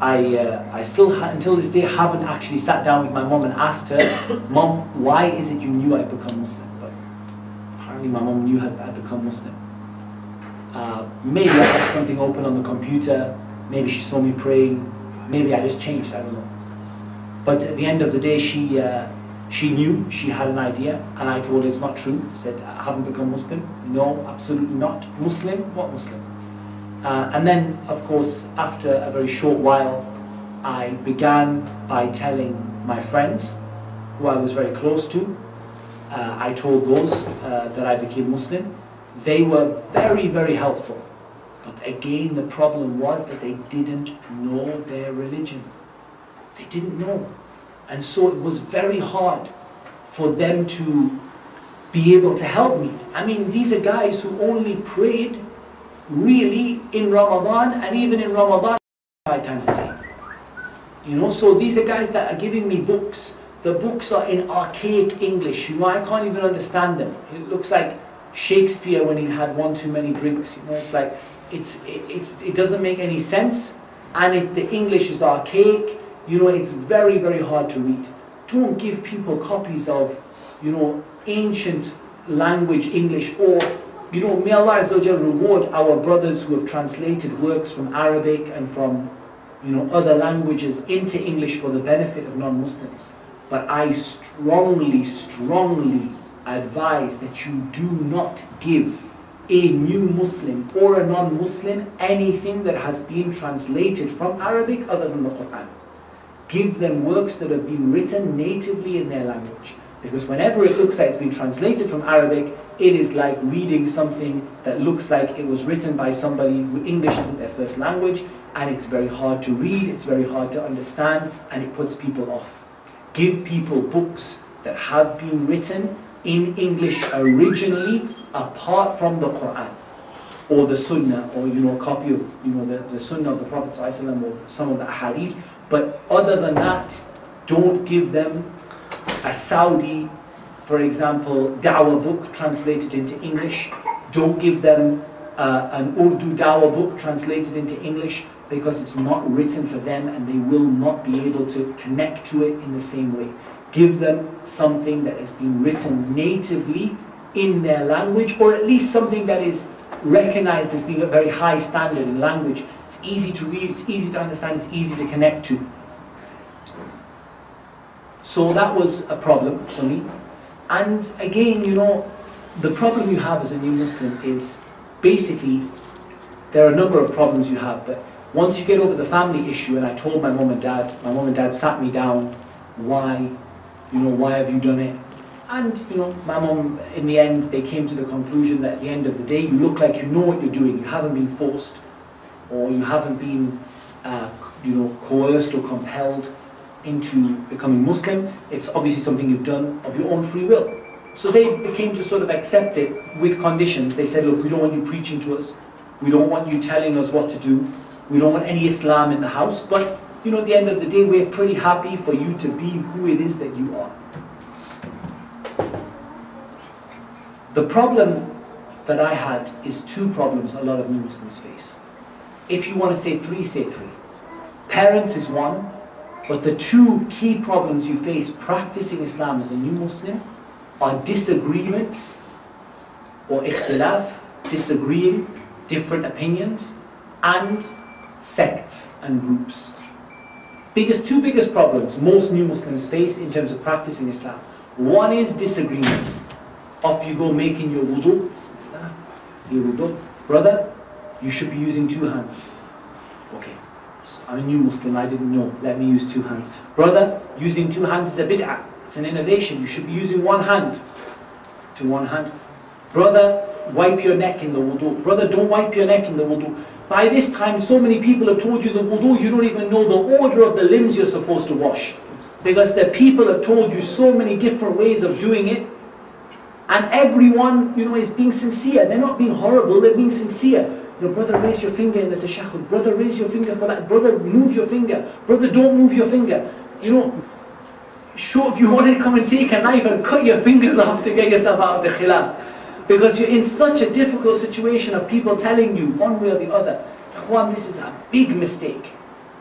I still, until this day, haven't actually sat down with my mom and asked her, Mom, why is it you knew I'd become Muslim? But apparently my mom knew I'd become Muslim. Maybe I had something open on the computer, maybe she saw me praying, maybe I just changed, I don't know. But at the end of the day, she knew, she had an idea, and I told her it's not true. I said, I haven't become Muslim. No, absolutely not. Muslim? What Muslim? And then, of course, after a very short while, I began by telling my friends, who I was very close to. I told those that I became Muslim. They were very, very helpful. But again, the problem was that they didn't know their religion. They didn't know. And so it was very hard for them to be able to help me. I mean, these are guys who only prayed really in Ramadan, and even in Ramadan 5 times a day. You know, so these are guys that are giving me books. The books are in archaic English. You know, I can't even understand them. It looks like Shakespeare when he had one too many drinks. You know, it's like, it doesn't make any sense, and the English is archaic. You know, it's very, very hard to read. Don't give people copies of, you know, ancient language English, or, you know, may Allah Azza wa Jal reward our brothers who have translated works from Arabic and from, you know, other languages into English for the benefit of non-Muslims. But I strongly, strongly advise that you do not give a new Muslim or a non-Muslim anything that has been translated from Arabic other than the Quran. Give them works that have been written natively in their language. Because whenever it looks like it's been translated from Arabic, it is like reading something that looks like it was written by somebody who English isn't their first language, and it's very hard to read, it's very hard to understand, and it puts people off. Give people books that have been written in English originally, apart from the Quran or the Sunnah, or, you know, a copy of, you know, the Sunnah of the Prophet ﷺ, or some of the Hadith. But other than that, don't give them a Saudi, for example, dawah book translated into English. Don't give them an Urdu dawah book translated into English, because it's not written for them and they will not be able to connect to it in the same way. Give them something that has been written natively in their language, or at least something that is recognized as being a very high standard in language. It's easy to read, it's easy to understand, it's easy to connect to. So that was a problem for me. And again, you know, the problem you have as a new Muslim is basically, there are a number of problems you have, but once you get over the family issue, and I told my mom and dad sat me down why, why have you done it? And, my mum, in the end, they came to the conclusion that at the end of the day, you look like you know what you're doing. You haven't been forced, or you haven't been, coerced or compelled into becoming Muslim. It's obviously something you've done of your own free will. So they became to sort of accept it with conditions. They said, look, we don't want you preaching to us. We don't want you telling us what to do. We don't want any Islam in the house. But, at the end of the day, we're pretty happy for you to be who it is that you are. The problem that I had is two problems a lot of new Muslims face. If you want to say three, say three. Parents is one, but the two key problems you face practicing Islam as a new Muslim are disagreements, or ikhtilaf, disagreeing, different opinions, and sects and groups. Two biggest problems most new Muslims face in terms of practicing Islam. One is disagreements. Off you go making your wudu. Brother, you should be using two hands. Okay, so I'm a new Muslim, I didn't know. Let me use two hands. Brother, using two hands is a bid'ah. It's an innovation. You should be using one hand. To one hand. Brother, wipe your neck in the wudu. Brother, don't wipe your neck in the wudu. By this time, so many people have told you the wudu, you don't even know the order of the limbs you're supposed to wash. Because the people have told you so many different ways of doing it. And everyone, is being sincere. They're not being horrible, they're being sincere. Brother, raise your finger in the tashahhud. Brother, raise your finger for that. Brother, move your finger. Brother, don't move your finger. Sure, if you want to come and take a knife and cut your fingers off to get yourself out of the khilaf. Because you're in such a difficult situation of people telling you one way or the other. Ikhwan, this is a big mistake.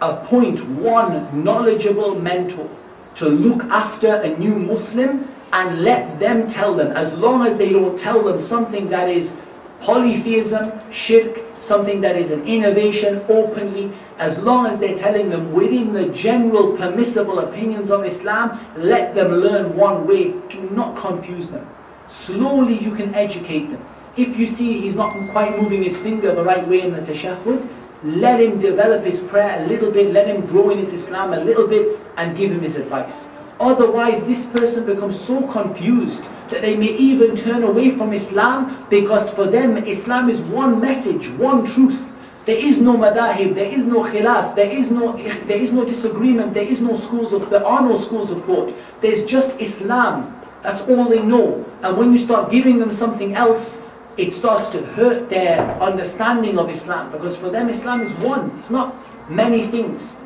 Appoint one knowledgeable mentor to look after a new Muslim and let them tell them, as long as they don't tell them something that is polytheism, shirk, something that is an innovation openly, as long as they're telling them within the general permissible opinions of Islam, let them learn one way. Do not confuse them. Slowly you can educate them. If you see he's not quite moving his finger the right way in the tashahhud, let him develop his prayer a little bit, let him grow in his Islam a little bit, and give him his advice. Otherwise, this person becomes so confused that they may even turn away from Islam, because for them, Islam is one message, one truth. There is no madahib, there is no khilaf, there is no disagreement, there are no schools of thought. There's just Islam. That's all they know. And when you start giving them something else, it starts to hurt their understanding of Islam, because for them Islam is one. It's not many things.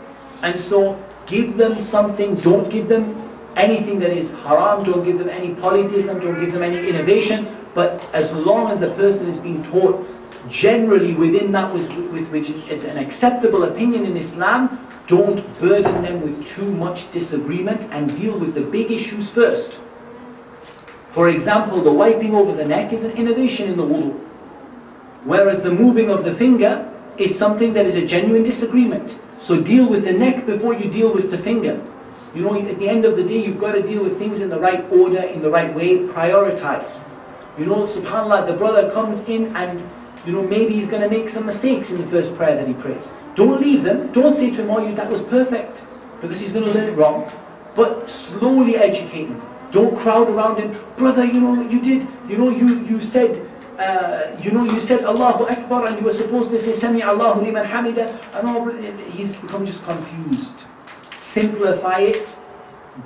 And so give them something. Don't give them anything that is haram. Don't give them any polytheism. Don't give them any innovation. But as long as the person is being taught generally within that which is an acceptable opinion in Islam, don't burden them with too much disagreement, and deal with the big issues first. For example, the wiping over the neck is an innovation in the wudu, whereas the moving of the finger is something that is a genuine disagreement. So deal with the neck before you deal with the finger. At the end of the day, you've got to deal with things in the right order, in the right way, prioritize. SubhanAllah, the brother comes in and maybe he's going to make some mistakes in the first prayer that he prays. Don't leave them. Don't say to him, that was perfect, because he's going to learn it wrong. But slowly educate him. Don't crowd around him. Brother, you said Allahu Akbar and you were supposed to say Sami Allahu liman hamida. And he's become just confused. Simplify it.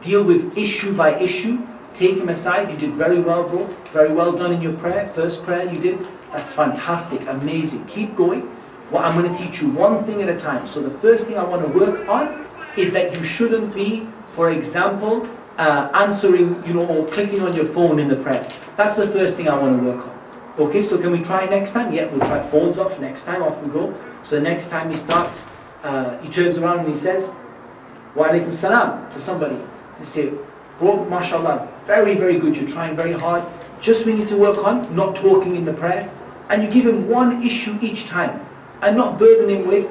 Deal with issue by issue. Take him aside. You did very well, bro. Very well done in your prayer. First prayer you did. That's fantastic. Amazing. Keep going. Well, I'm going to teach you one thing at a time. So the first thing I want to work on is that you shouldn't be, for example, answering, or clicking on your phone in the prayer. That's the first thing I want to work on. Okay, so can we try next time? Yeah, we'll try phones off next time. Off we go. So the next time he starts, he turns around and he says, Wa alaikum salam to somebody. You say, bro, mashallah, very, very good. You're trying very hard. Just we need to work on not talking in the prayer. And you give him one issue each time, and not burden him with,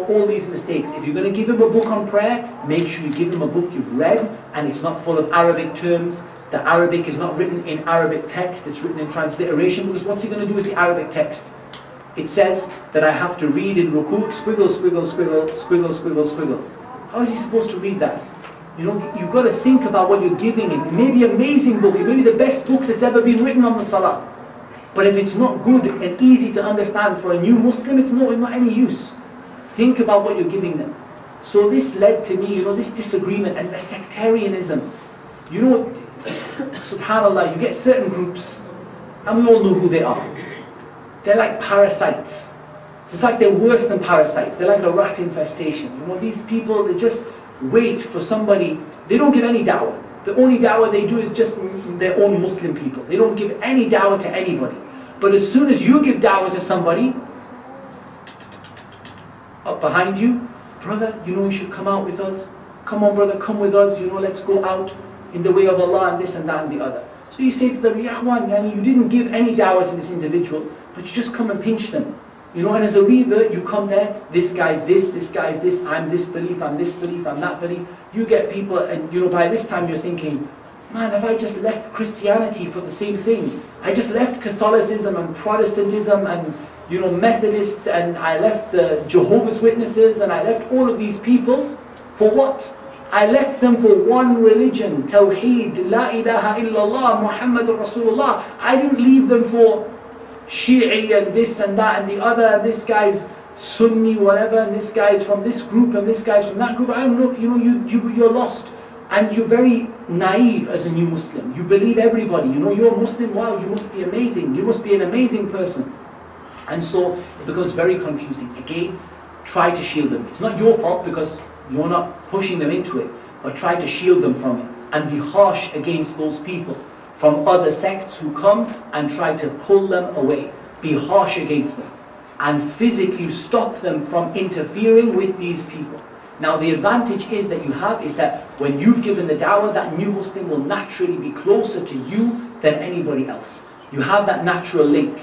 all these mistakes. If you're going to give him a book on prayer, make sure you give him a book you've read, and it's not full of Arabic terms. The Arabic is not written in Arabic text, it's written in transliteration, because what's he going to do with the Arabic text? It says that I have to read in ruku', squiggle, squiggle, squiggle, squiggle, squiggle, squiggle. How is he supposed to read that? You know, you've got to think about what you're giving. It may be an amazing book, it may be the best book that's ever been written on the Salah. But if it's not good and easy to understand for a new Muslim, it's not any use. Think about what you're giving them. So this led to me, you know, this disagreement and the sectarianism. You know, subhanAllah, you get certain groups, and we all know who they are. They're like parasites. In fact, they're worse than parasites. They're like a rat infestation. You know, these people, they just wait for somebody. They don't give any dawah. The only dawah they do is just their own Muslim people. They don't give any dawah to anybody. But as soon as you give dawah to somebody, up behind you, brother, you know you should come out with us. Come on, brother, come with us. You know, let's go out in the way of Allah and this and that and the other. So you say to them, Ya Akhwan, yani, you didn't give any dawah to this individual, but you just come and pinch them. You know, and as a revert, you come there, this guy's this guy's this, I'm this belief, I'm that belief. You get people, and you know, by this time you're thinking, man, have I just left Christianity for the same thing? I just left Catholicism and Protestantism and, you know, Methodist, and I left the Jehovah's Witnesses, and I left all of these people for what? I left them for one religion, Tawheed, La ilaha illallah, Muhammadur Rasulullah. I didn't leave them for Shi'i and this and that and the other, and this guy's Sunni, whatever, and this guy's from this group and this guy's from that group. I don't know, you know, you're lost. And you're very naive as a new Muslim. You believe everybody. You know, you're a Muslim, wow, you must be amazing. You must be an amazing person. And so it becomes very confusing. Again, try to shield them. It's not your fault because you're not pushing them into it, but try to shield them from it and be harsh against those people from other sects who come and try to pull them away. Be harsh against them and physically stop them from interfering with these people. Now the advantage is that you have is that when you've given the dawah, that new Muslim will naturally be closer to you than anybody else. You have that natural link.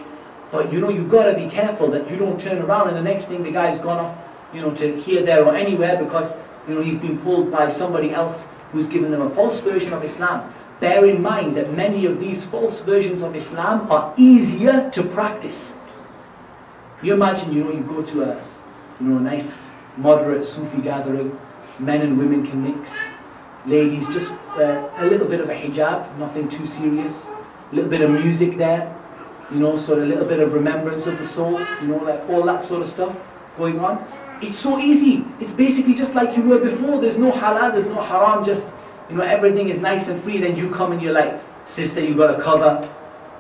But you know, you've got to be careful that you don't turn around and the next thing the guy's gone off, you know, to here, there or anywhere because, you know, he's been pulled by somebody else who's given them a false version of Islam. Bear in mind that many of these false versions of Islam are easier to practice. You imagine, you know, you go to a, you know, a nice moderate Sufi gathering, men and women can mix, ladies just a little bit of a hijab, nothing too serious, a little bit of music there, you know, sort of a little bit of remembrance of the soul, you know, like all that sort of stuff going on. It's so easy. It's basically just like you were before. There's no halal, there's no haram, just, you know, everything is nice and free. Then you come and you're like, sister, you got to cover,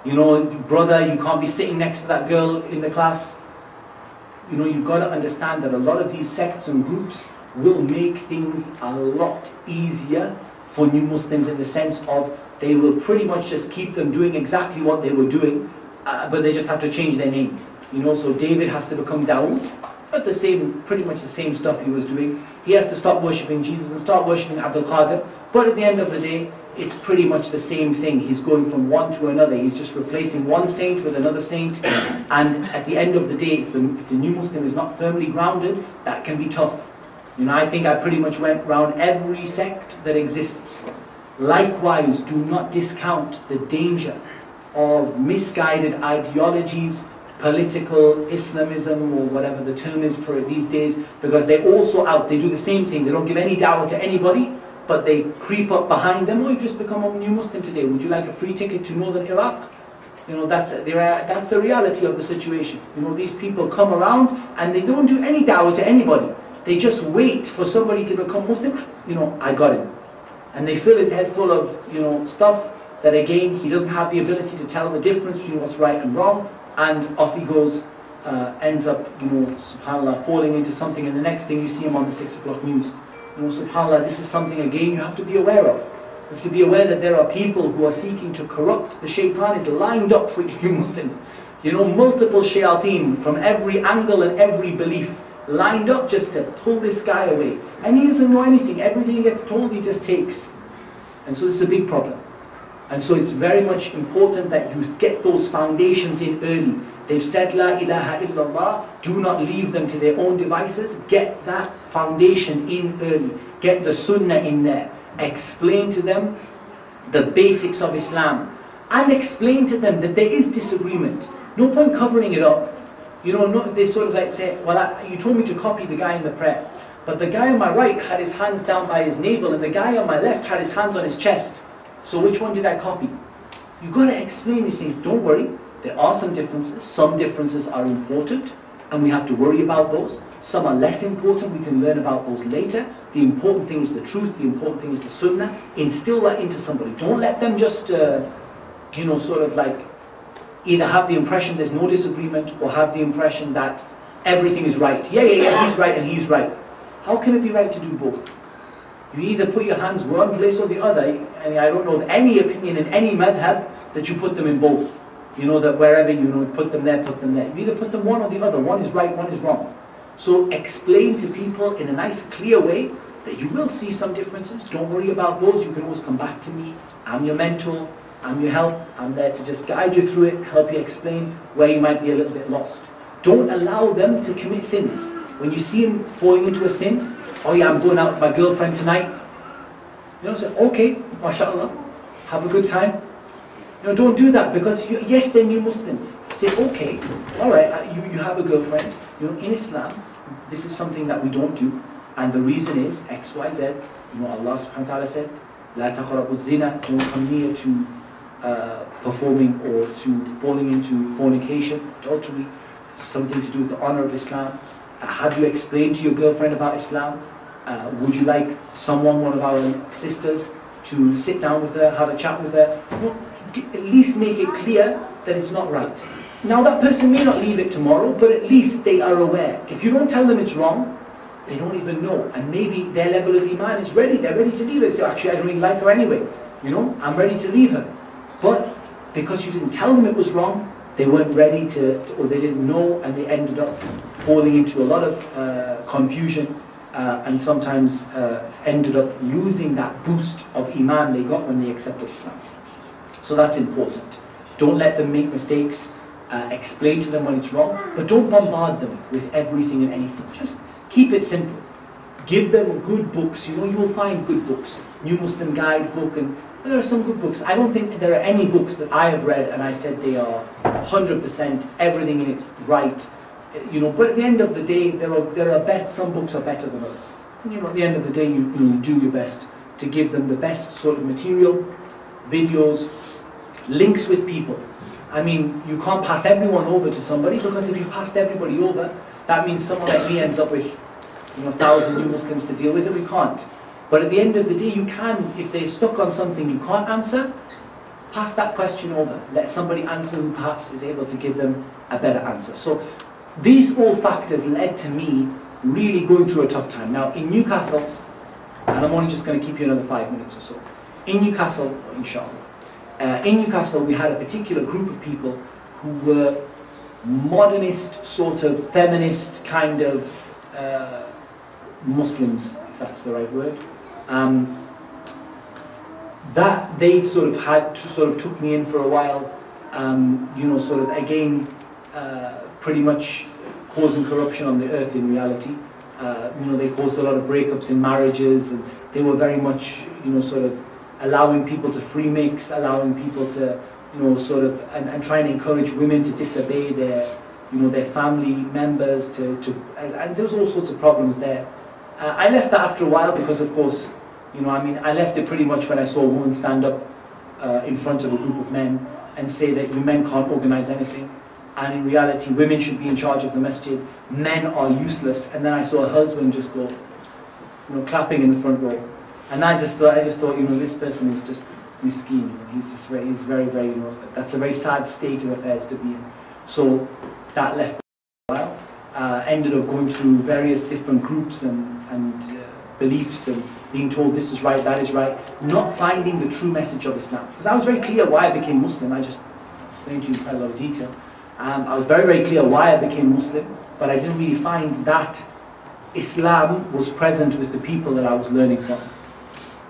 you know, brother, you can't be sitting next to that girl in the class. You know, you've got to understand that a lot of these sects and groups will make things a lot easier for new Muslims in the sense of they will pretty much just keep them doing exactly what they were doing, but they just have to change their name. You know, so David has to become Dawood, but the same, pretty much the same stuff he was doing. He has to stop worshipping Jesus and start worshipping Abdul Qadir, but at the end of the day, it's pretty much the same thing. He's going from one to another. He's just replacing one saint with another saint. And at the end of the day, if the new Muslim is not firmly grounded, that can be tough. You know, I think I pretty much went around every sect that exists. Likewise, do not discount the danger of misguided ideologies, political Islamism, or whatever the term is for it these days, because they're also out. They do the same thing. They don't give any dawah to anybody, but they creep up behind them. Oh, you've just become a new Muslim today. Would you like a free ticket to northern Iraq? You know, that's the reality of the situation. You know, these people come around and they don't do any dawah to anybody. They just wait for somebody to become Muslim. You know, I got him. And they fill his head full of, you know, stuff that again, he doesn't have the ability to tell the difference between what's right and wrong. And off he goes, ends up, you know, subhanAllah, falling into something, and the next thing you see him on the 6 o'clock news. You know, subhanAllah, this is something again you have to be aware of. You have to be aware that there are people who are seeking to corrupt. The shaitan is lined up for you Muslim. You know, multiple shayateen from every angle and every belief lined up just to pull this guy away. And he doesn't know anything. Everything he gets told he just takes. And so it's a big problem. And so it's very much important that you get those foundations in early. They've said La ilaha illallah, do not leave them to their own devices. Get that foundation in early. Get the sunnah in there. Explain to them the basics of Islam. And explain to them that there is disagreement. No point covering it up. You know, they sort of like say, well, you told me to copy the guy in the prayer. But the guy on my right had his hands down by his navel, and the guy on my left had his hands on his chest. So which one did I copy? You've got to explain these things. Don't worry, there are some differences. Some differences are important, and we have to worry about those. Some are less important, we can learn about those later. The important thing is the truth, the important thing is the sunnah. Instill that into somebody. Don't let them just, you know, sort of like, either have the impression there's no disagreement, or have the impression that everything is right. Yeah, he's right and he's right. How can it be right to do both? You either put your hands one place or the other, and I don't know of any opinion in any madhab that you put them in both. You know, that wherever, you know, put them there, put them there. You either put them one or the other. One is right, one is wrong. So explain to people in a nice, clear way that you will see some differences. Don't worry about those. You can always come back to me. I'm your mentor. I'm your help. I'm there to just guide you through it, help you explain where you might be a little bit lost. Don't allow them to commit sins. When you see them falling into a sin, oh yeah, I'm going out with my girlfriend tonight. You know, say, okay, mashallah, have a good time. You know, don't do that, because yes, they're new Muslim. Say, okay, all right, you have a girlfriend. You know, in Islam, this is something that we don't do, and the reason is X, Y, Z. You know, Allah subhanahu wa ta'ala said, "La taqrabu zina." Don't come near to performing or to falling into fornication, adultery. Something to do with the honor of Islam. Have you explained to your girlfriend about Islam? Would you like someone, one of our sisters, to sit down with her, have a chat with her? You know, at least make it clear that it's not right. Now that person may not leave it tomorrow, but at least they are aware. If you don't tell them it's wrong, they don't even know. And maybe their level of Iman is ready, they're ready to leave it. So actually I don't really like her anyway. You know, I'm ready to leave her. But because you didn't tell them it was wrong, they weren't ready to, or they didn't know, and they ended up falling into a lot of confusion, and sometimes ended up losing that boost of Iman they got when they accepted Islam. So that's important. Don't let them make mistakes. Explain to them when it's wrong, but don't bombard them with everything and anything. Just keep it simple. Give them good books. You know, you will find good books. New Muslim Guide book, and there are some good books. I don't think there are any books that I have read and I said they are 100%, everything in it's right. You know, but at the end of the day, some books are better than others. And, you know, at the end of the day, you do your best to give them the best sort of material, videos, links with people. I mean, you can't pass everyone over to somebody, because if you passed everybody over, that means someone like me ends up with, you know, 1,000 new Muslims to deal with, and we can't. But at the end of the day, you can, if they're stuck on something you can't answer, pass that question over. Let somebody answer who perhaps is able to give them a better answer. So these all factors led to me really going through a tough time. Now in Newcastle, and I'm only just going to keep you another 5 minutes or so. In Newcastle, inshallah. In Newcastle, we had a particular group of people who were modernist, sort of feminist kind of Muslims, if that's the right word. That they sort of took me in for a while. You know, sort of again, pretty much causing corruption on the earth in reality. You know, they caused a lot of breakups in marriages, and they were very much, you know, sort of allowing people to free mix, allowing people to, you know, sort of, and trying to encourage women to disobey their, you know, their family members and there was all sorts of problems there. I left that after a while because, of course, you know, I mean, I left it pretty much when I saw a woman stand up in front of a group of men and say that you men can't organize anything, and in reality women should be in charge of the masjid, men are useless. And then I saw a husband just go, you know, clapping in the front row. And I just thought, you know, this person is just miskeen. You know, he's very, very, you know, that's a very sad state of affairs to be in. So that left a while. Ended up going through various different groups and beliefs, and being told this is right, that is right, not finding the true message of Islam. Because I was very clear why I became Muslim. I just explained to you in quite a lot of detail. I was very, very clear why I became Muslim, but I didn't really find that Islam was present with the people that I was learning from.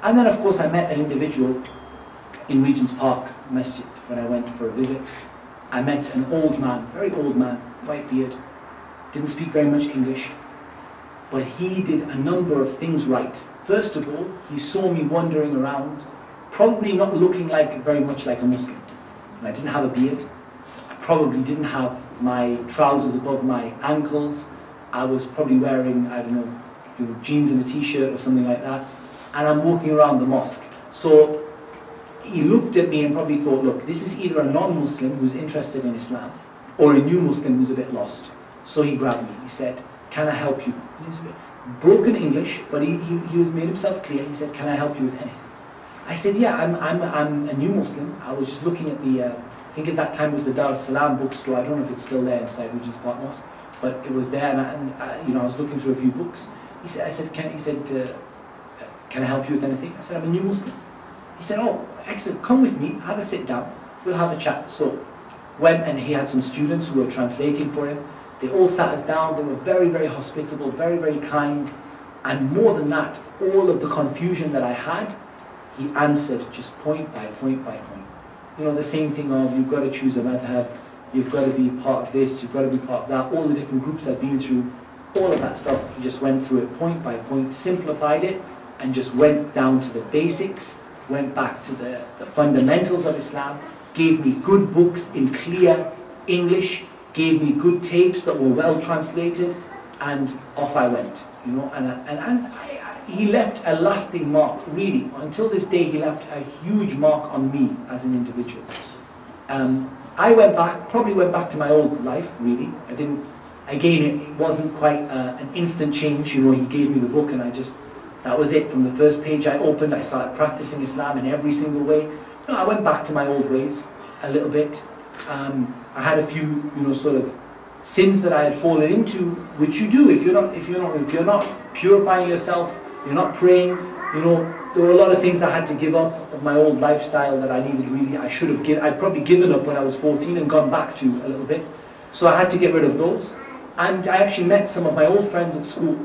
And then, of course, I met an individual in Regent's Park Masjid when I went for a visit. I met an old man, very old man, white beard, didn't speak very much English, but he did a number of things right. First of all, he saw me wandering around, probably not looking very much like a Muslim. I didn't have a beard, I probably didn't have my trousers above my ankles, I was probably wearing, I don't know, jeans and a t-shirt or something like that, and I'm walking around the mosque. So he looked at me and probably thought, look, this is either a non-Muslim who's interested in Islam or a new Muslim who's a bit lost. So he grabbed me. He said, can I help you? He's broken English, but he made himself clear. He said, can I help you with anything? I said, yeah, I'm a new Muslim. I was just looking at the, I think at that time it was the Dar es Salaam bookstore. I don't know if it's still there inside Regent's Park Mosque, but it was there, and I was looking through a few books. He said, can I help you with anything? I said, I'm a new Muslim. He said, oh, excellent, come with me, have a sit down, we'll have a chat. So went, and he had some students who were translating for him. They all sat us down. They were very, very hospitable, very, very kind. And more than that, all of the confusion that I had, he answered just point by point by point. You know, the same thing of, you've got to choose a madhab, you've got to be part of this, you've got to be part of that, all the different groups I've been through, all of that stuff, he just went through it point by point, simplified it, and just went down to the basics, went back to the fundamentals of Islam, gave me good books in clear English, gave me good tapes that were well translated, and off I went. You know, he left a lasting mark, really. Until this day, he left a huge mark on me as an individual. I probably went back to my old life, really. Again, it wasn't quite an instant change. You know, he gave me the book, and that was it. From the first page I opened, I started practicing Islam in every single way. You know, I went back to my old ways a little bit. I had a few, sort of sins that I had fallen into, which you do if you're not purifying yourself, you're not praying. You know, there were a lot of things I had to give up of my old lifestyle that I needed really. I'd probably given up when I was 14 and gone back to a little bit. So I had to get rid of those. And I actually met some of my old friends at school.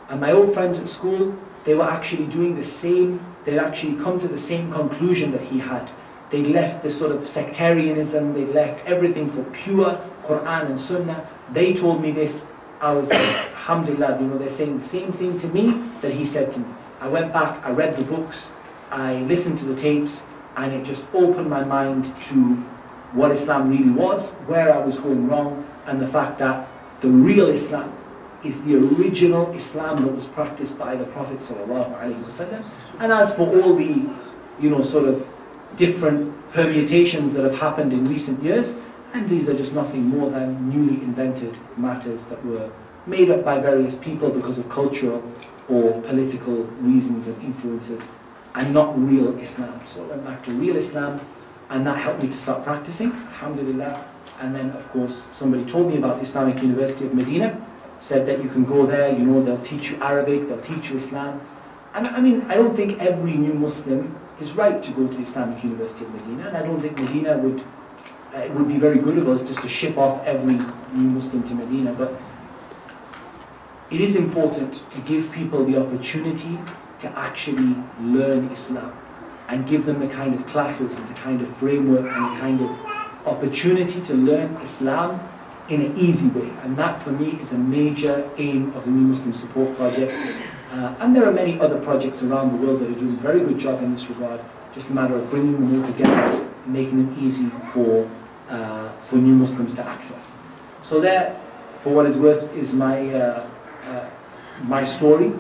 And my old friends at school, they were actually doing the same. They'd actually come to the same conclusion that he had. They'd left this sort of sectarianism, they'd left everything for pure Quran and Sunnah. They told me this. I was like, alhamdulillah, they're saying the same thing to me that he said to me. I went back, I read the books, I listened to the tapes, and it just opened my mind to what Islam really was, where I was going wrong, and the fact that the real Islam is the original Islam that was practiced by the Prophet ﷺ. And as for all the, sort of different permutations that have happened in recent years, and these are just nothing more than newly invented matters that were made up by various people because of cultural or political reasons and influences, and not real Islam. So I went back to real Islam, and that helped me to start practicing, alhamdulillah. And then, of course, somebody told me about the Islamic University of Medina, said that you can go there, they'll teach you Arabic, they'll teach you Islam. And I mean, I don't think every new Muslim is right to go to the Islamic University of Medina, and I don't think Medina it would be very good of us just to ship off every new Muslim to Medina, but it is important to give people the opportunity to actually learn Islam and give them the kind of classes and the kind of framework and the kind of opportunity to learn Islam in an easy way. And that for me is a major aim of the New Muslim Support Project. And there are many other projects around the world that are doing a very good job in this regard. Just a matter of bringing them all together and making them easy for new Muslims to access. So that, for what it's worth, is my my story.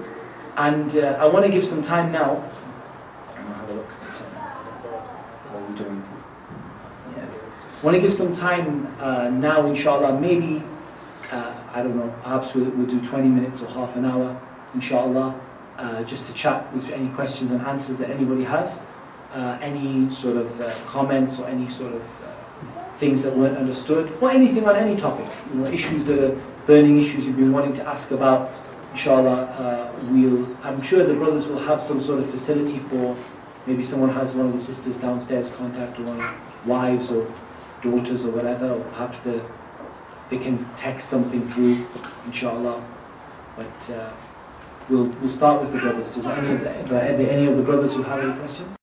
And I want to give some time now. I'm going to have a look at what we're doing. Yeah. I want to give some time now, inshallah. Maybe, I don't know, perhaps we'll do 20 minutes or half an hour, inshallah, just to chat with any questions and answers that anybody has. Any sort of comments or any sort of things that weren't understood, or anything on any topic, issues that are burning issues you've been wanting to ask about. Inshallah, I'm sure the brothers will have some sort of facility for, maybe someone has one of the sisters downstairs contact, or one of wives or daughters or whatever, or perhaps they can text something through, inshallah. But we'll start with the brothers. Are there any of the brothers who have any questions?